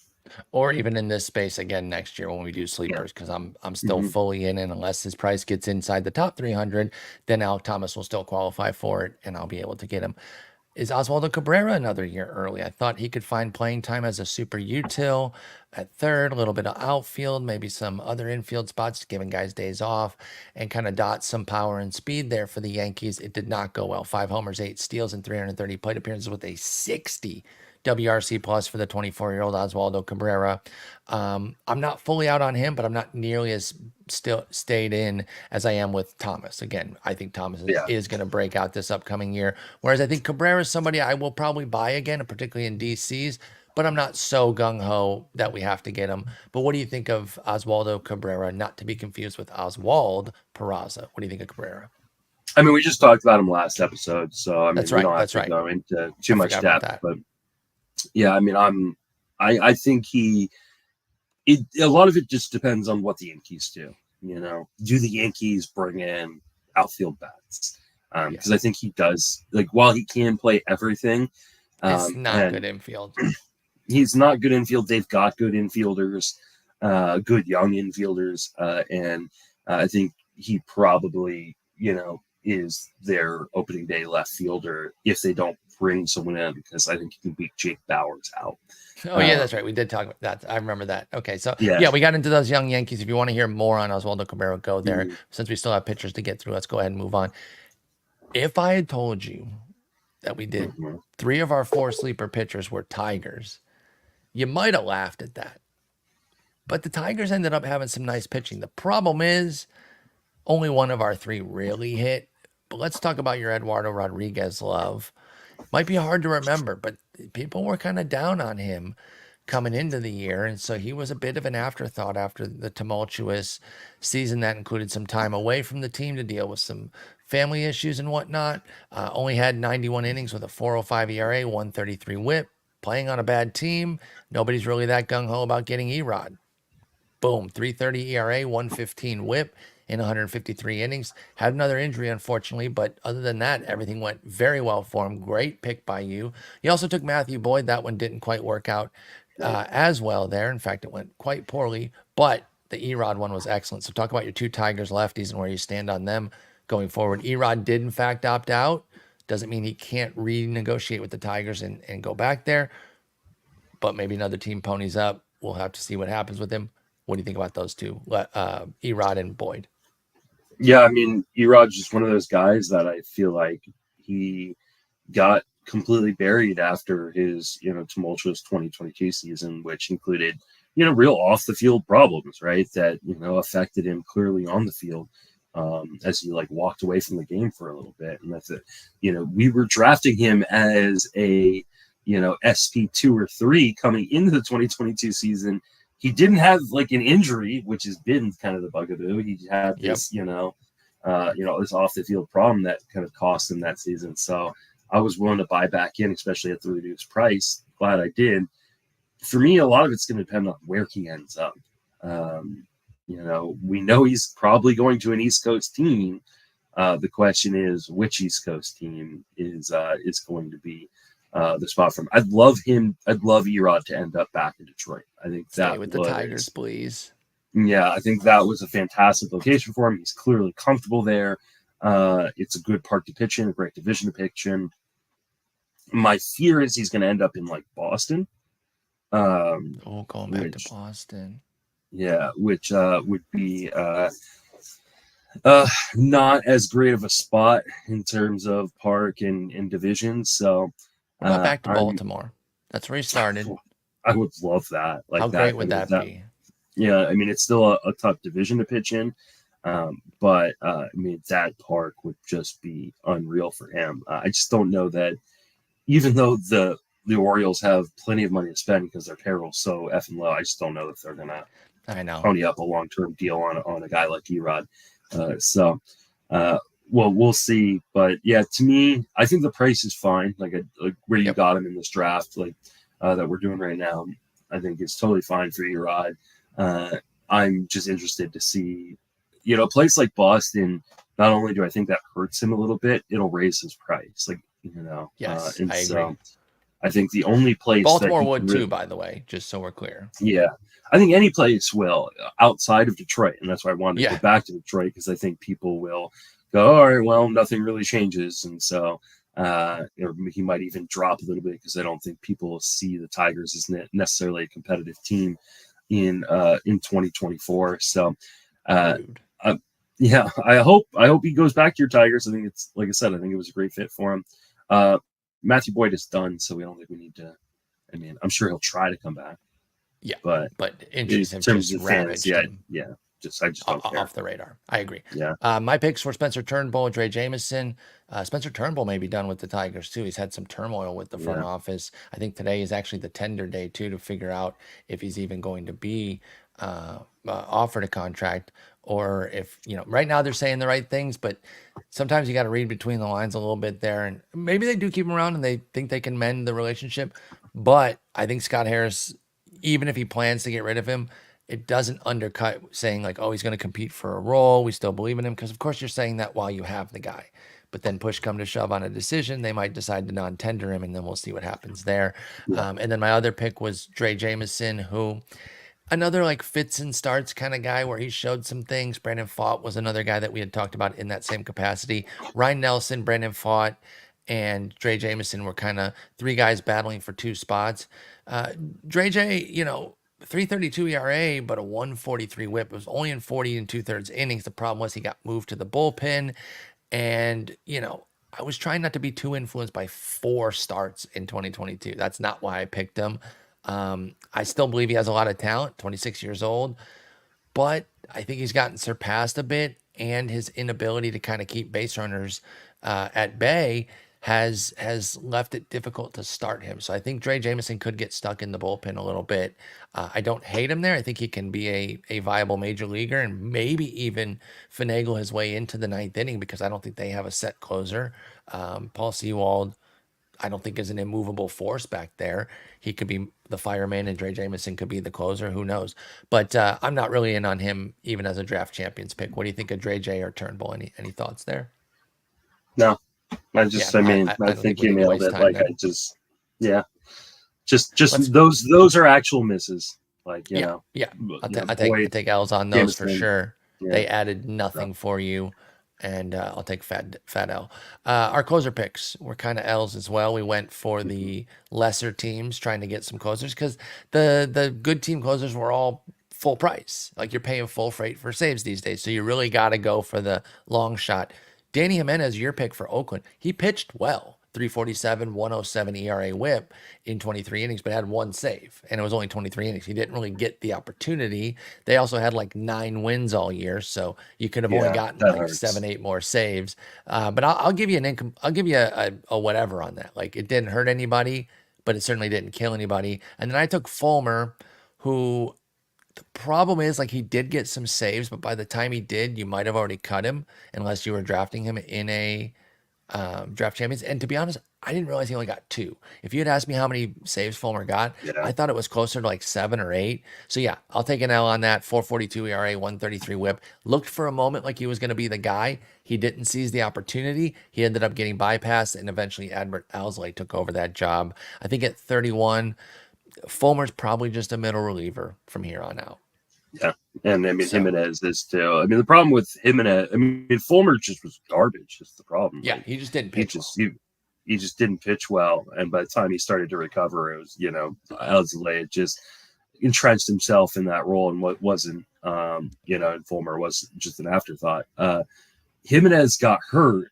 Or even in this space again next year when we do sleepers, because I'm still fully in, and unless his price gets inside the top 300, then Alek Thomas will still qualify for it, and I'll be able to get him. Is Oswaldo Cabrera another year early? I thought he could find playing time as a super util at third, a little bit of outfield, maybe some other infield spots, giving guys days off, and kind of dot some power and speed there for the Yankees. It did not go well. 5 homers, 8 steals, and 330 plate appearances with a 60 WRC plus for the 24-year-old Oswaldo Cabrera. I'm not fully out on him, but I'm not nearly as still stayed in as I am with Thomas. Again, I think Thomas is going to break out this upcoming year, whereas I think Cabrera is somebody I will probably buy again, particularly in DCs, but I'm not so gung-ho that we have to get him. But what do you think of Oswaldo Cabrera, not to be confused with Oswald Peraza? What do you think of Cabrera? I mean, we just talked about him last episode, so I mean, That's we right. don't have to go into too much depth, but yeah, I mean, I think a lot of it just depends on what the Yankees do. Do the Yankees bring in outfield bats? Because I think he does. Like, while he can play everything, it's not good infield. He's not good infield. They've got good infielders, good young infielders, and I think he probably, is their opening day left fielder if they don't bring someone in, because I think he can beat Jake Bauers out. Oh, yeah, that's right. We did talk about that. I remember that. Okay, so yeah, we got into those young Yankees. If you want to hear more on Oswaldo Cabrera, go there. Since we still have pitchers to get through, let's go ahead and move on. If I had told you that we did 3 of our 4 sleeper pitchers were Tigers, you might have laughed at that. But the Tigers ended up having some nice pitching. The problem is only 1 of our 3 really hit. But let's talk about your Eduardo Rodriguez love. Might be hard to remember, but people were kind of down on him coming into the year. And so he was a bit of an afterthought after the tumultuous season that included some time away from the team to deal with some family issues and whatnot. Only had 91 innings with a 4.05 ERA, 133 whip, playing on a bad team. Nobody's really that gung-ho about getting Erod. Boom, 3.30 ERA, 115 whip in 153 innings. Had another injury, unfortunately, but other than that, everything went very well for him. Great pick by you. You also took Matthew Boyd. That one didn't quite work out as well there. In fact, it went quite poorly, but the Erod one was excellent. So talk about your 2 Tigers lefties and where you stand on them going forward. Erod did, in fact, opt out. Doesn't mean he can't renegotiate with the Tigers and go back there, but maybe another team ponies up. We'll have to see what happens with him. What do you think about those 2, Erod and Boyd? Yeah, I mean, Erod's just one of those guys that I feel like he got completely buried after his, tumultuous 2022 season, which included, real off the field problems, right? That, affected him clearly on the field as he walked away from the game for a little bit. And that's it. We were drafting him as a, SP2 or 3 coming into the 2022 season. He didn't have an injury, which has been kind of the bugaboo. He had this, this off the field problem that kind of cost him that season. So I was willing to buy back in, especially at the reduced price. Glad I did. For me, a lot of it's going to depend on where he ends up. We know he's probably going to an East Coast team. The question is, which East Coast team is going to be the spot for him. I'd love Erod to end up back in Detroit. I think Stay with the Tigers, please. Yeah, I think that was a fantastic location for him. He's clearly comfortable there. It's a good park to pitch in, a great division to pitch in. My fear is he's going to end up in Boston. Going back to Boston. Yeah, which would be not as great of a spot in terms of park and division. So. What about back to Baltimore? That's where he started. I would love that. How great would that be? Yeah, I mean, it's still a tough division to pitch in, but I mean, that park would just be unreal for him. I just don't know that, even though the Orioles have plenty of money to spend because their payroll's so effing low, I just don't know if they're gonna pony up a long-term deal on a guy like Erod. Well, we'll see, but yeah, to me, I think the price is fine. Where you got him in this draft, that we're doing right now, I think it's totally fine for Erod. I'm just interested to see a place like Boston, not only do I think that hurts him a little bit, it'll raise his price. Yes, And I agree. so I think the only place that Baltimore he would can too, really, by the way, just so we're clear. yeah, I think any place will outside of Detroit, and that's why I wanted to Yeah. go back to Detroit because I think people will go, all right, well, nothing really changes, and so or he might even drop a little bit because I don't think people see the Tigers as necessarily a competitive team in 2024. So, uh, Rude. yeah, I hope he goes back to your Tigers. I think it's like I said, I think it was a great fit for him. Matthew Boyd is done, so we don't think we need to. I mean, I'm sure he'll try to come back, Yeah, but but in injuries have terms just of fantasy, ravaged him. I just don't care. Off the radar. I agree. Yeah, My picks were Spencer Turnbull, Drey Jameson. Spencer Turnbull may be done with the Tigers too. He's had some turmoil with the front yeah, office. I think today is actually the tender day too to figure out if he's even going to be offered a contract or if right now they're saying the right things, but sometimes you got to read between the lines a little bit there. And maybe they do keep him around and they think they can mend the relationship. But I think Scott Harris, even if he plans to get rid of him, it doesn't undercut saying like, oh, he's going to compete for a role. We still believe in him because, of course, you're saying that while you have the guy. But then push come to shove on a decision, they might decide to non-tender him, and then we'll see what happens there. yeah, And then my other pick was Drey Jameson, who another like fits and starts kind of guy where he showed some things. Brandon Fought was another guy that we had talked about in that same capacity. Ryan Nelson, Brandon Fought, and Drey Jameson were kind of three guys battling for two spots. Drey J, 3.32 ERA, but a 1.43 whip. It was only in 40 and 2/3 innings. The problem was he got moved to the bullpen. And, I was trying not to be too influenced by 4 starts in 2022. That's not why I picked him. I still believe he has a lot of talent, 26 years old, but I think he's gotten surpassed a bit, and his inability to kind of keep base runners at bay has left it difficult to start him. So I think Drey Jameson could get stuck in the bullpen a little bit. I don't hate him there. I think he can be a viable major leaguer and maybe even finagle his way into the 9th inning because I don't think they have a set closer. Paul Sewald, I don't think is an immovable force back there. He could be the fireman and Drey Jameson could be the closer. Who knows? But I'm not really in on him even as a draft champions pick. What do you think of Drey J or Turnbull? Any thoughts there? no, Yeah, I I, mean, I I I don't think think we you need to nailed waste it. time Like, then. yeah, Let's just those are actual misses. Like, yeah. I take L's on those for Jameson, sure. yeah, They added so, nothing for you, and I'll take fat L. Our closer picks were kind of L's as well. We went for mhm, the lesser teams trying to get some closers because the good team closers were all full price. Like you're paying full freight for saves these days, so you really got to go for the long shot. Dany Jiménez, your pick for Oakland, he pitched well. 347, 107 ERA whip in 23 innings, but had one save, and it was only 23 innings. He didn't really get the opportunity. They also had like 9 wins all year, so you could have only yeah, gotten that like hurts. 7, 8 more saves. But I'll give you an income. I'll give you a whatever on that. Like it didn't hurt anybody, but it certainly didn't kill anybody. And then I took Fulmer, who the problem is like he did get some saves, but by the time he did, you might have already cut him unless you were drafting him in a draft champions. And to be honest, I didn't realize he only got 2. If you had asked me how many saves Fulmer got, Yeah, I thought it was closer to like 7 or 8. So yeah, I'll take an L on that. 4.42 ERA, 133 whip. Looked for a moment like he was going to be the guy. He didn't seize the opportunity. He ended up getting bypassed, and eventually Adbert Alzolay took over that job. I think at 31, Fulmer's probably just a middle reliever from here on out. yeah, and I mean So Jimenez is too. I mean the problem with Jimenez, I mean Fulmer just was garbage. Is the problem? yeah, Like he just didn't he pitch well. just he just didn't pitch well, and by the time he started to recover, it was Alzolay just entrenched himself in that role and what wasn't and Fulmer was just an afterthought. Jimenez got hurt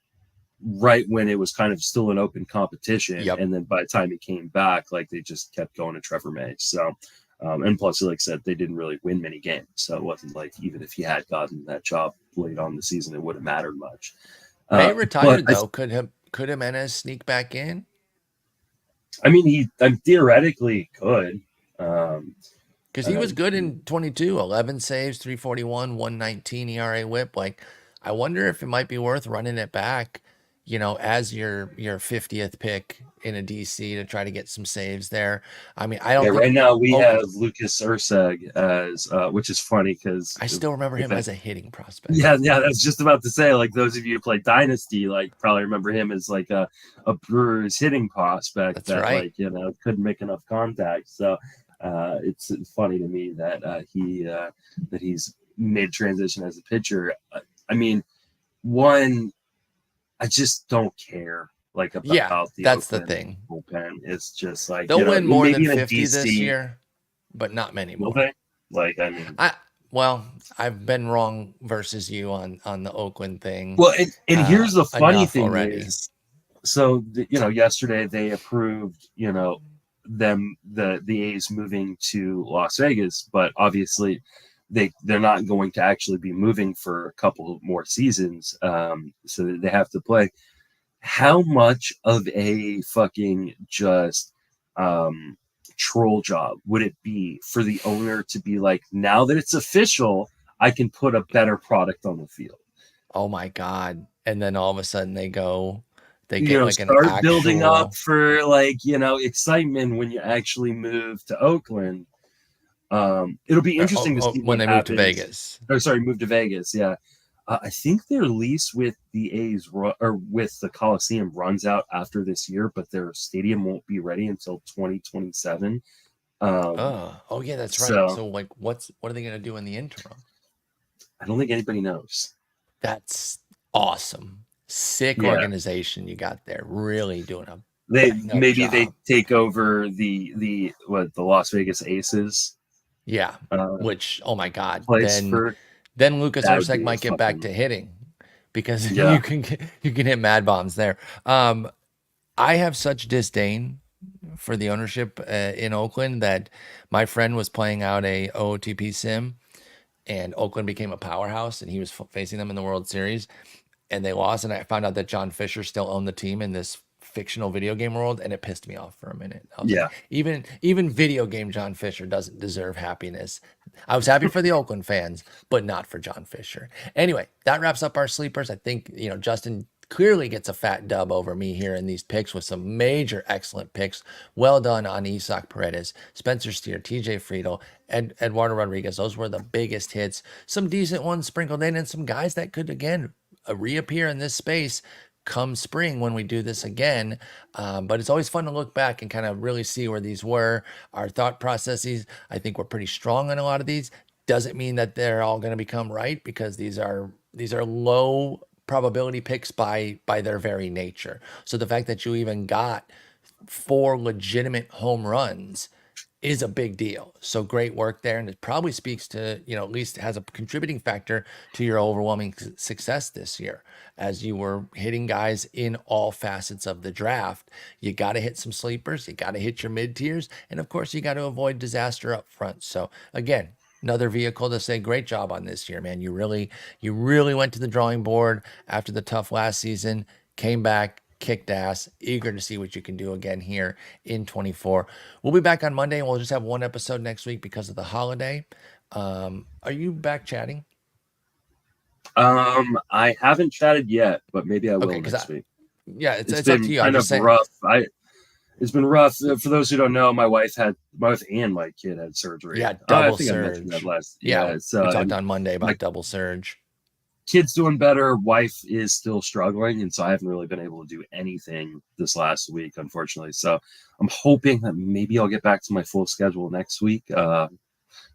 right when it was kind of still an open competition, Yep. and then by the time he came back, like they just kept going to Trevor May. So and plus, like I said, they didn't really win many games, so it wasn't like even if he had gotten that job late on the season, it would have mattered much. May But retired though. Could Jimenez sneak back in? I mean, theoretically could. Because he Uh, was good in 22, 11 saves, 341, 119 ERA whip. Like, I wonder if it might be worth running it back as your 50th pick in a DC to try to get some saves there. I mean, I Yeah, don't think right now we Oak. have Lucas Urseg as, which is funny because I still remember if him it, as a hitting prospect. yeah, that's just about to say, like those of you who play Dynasty, like probably remember him as like a Brewers hitting prospect That's that right. like couldn't make enough contact. So it's funny to me that that he's made transition as a pitcher. I mean, one, I just don't care like Yeah, about the that's the Oakland thing. bullpen. It's just like They'll win more than maybe in a 50 this DC, year, but not many will more. they? Like, I mean, I well, I've been wrong versus you on the Oakland thing well, and here's the funny enough thing already. is, so yesterday they approved the A's moving to Las Vegas, but obviously they're not going to actually be moving for a couple more seasons, so they have to play. How much of a fucking just troll job would it be for the owner to be like, now that it's official, I can put a better product on the field? Oh my God. And then all of a sudden they get like an Start building up actual for like excitement when you actually move to Oakland. It'll be interesting to see when what they move to happens. Vegas. Or sorry, move to Vegas. Yeah, I think their lease with the A's or with the Coliseum runs out after this year, but their stadium won't be ready until 2027. Oh yeah, that's right. So So like what are they gonna do in the interim? I don't think anybody knows. That's awesome. Sick Yeah, organization you got there. Really doing a they bang up maybe they job. take over the Las Vegas Aces Yeah. uh, Which, oh my God, place then for Lucas that would Ursek be a might get back fucking to hitting because yeah. you can hit mad bombs there. I have such disdain for the ownership in Oakland that my friend was playing out a OOTP sim and Oakland became a powerhouse and he was facing them in the World Series and they lost and I found out that John Fisher still owned the team in this fictional video game world and it pissed me off for a minute. I was Yeah. like, even video game John Fisher doesn't deserve happiness. I was happy for the Oakland fans, but not for John Fisher. Anyway, that wraps up our sleepers. I think, Justin clearly gets a fat dub over me here in these picks with some major excellent picks. Well done on Isaac Paredes, Spencer Steer, TJ Friedl, Eduardo Rodriguez. Those were the biggest hits. Some decent ones sprinkled in and some guys that could, again, reappear in this space come spring when we do this again. But it's always fun to look back and kind of really see where these were, our thought processes. I think we're pretty strong on a lot of these. Doesn't mean that they're all going to become right because these are low probability picks by their very nature. So the fact that you even got 4 legitimate home runs is a big deal. So great work there. And it probably speaks to, at least has a contributing factor to your overwhelming success this year as you were hitting guys in all facets of the draft. You got to hit some sleepers, you got to hit your mid tiers, and of course, you got to avoid disaster up front. So again, another vehicle to say great job on this year, man. You really went to the drawing board after the tough last season, came back, kicked ass, eager to see what you can do again here in 24. We'll be back on Monday and we'll just have one episode next week because of the holiday. Are you back chatting? I haven't chatted yet, but maybe I Okay, will because next week. yeah, It's it's up to been you. I'm kind just of saying. rough. It's been rough. For those who don't know, my wife and my kid had surgery. Yeah, I double think I mentioned that surge. last. Yeah, Yeah. So we talked and on Monday my about double surge. kid's doing better. Wife is still struggling, and so I haven't really been able to do anything this last week, unfortunately. So I'm hoping that maybe I'll get back to my full schedule next week.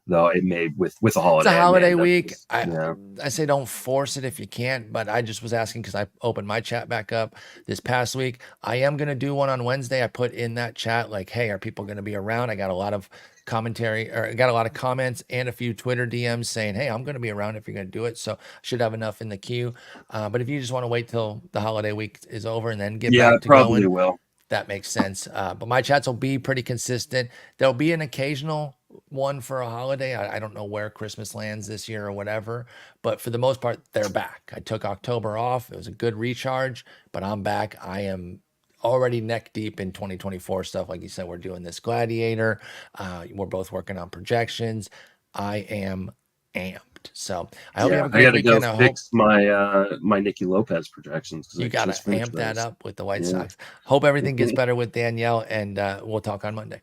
Though it may with a It's a holiday, I may holiday end up week. just I say don't force it if you can't, but I just was asking because I opened my chat back up this past week. I am gonna do one on Wednesday. I put in that chat like, hey, are people gonna be around? I got a lot of commentary or I got a lot of comments and a few Twitter DMs saying, hey, I'm gonna be around if you're gonna do it. So I should have enough in the queue. But if you just want to wait till the holiday week is over and then get yeah, I back to probably going, will. that makes sense. But my chats will be pretty consistent. There'll be an occasional one for a holiday. I don't know where Christmas lands this year or whatever, but for the most part, they're back. I took October off. It was a good recharge, but I'm back. I am already neck deep in 2024 stuff. Like you said, we're doing this Gladiator. We're both working on projections. I am amped. out. So I hope you have a I great got to go weekend. I hope fix my my Nicky Lopez projections because you I got just to finished amp that those. up with the White Yeah. Sox. Hope everything gets better with Danielle, and we'll talk on Monday.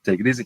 Take it easy.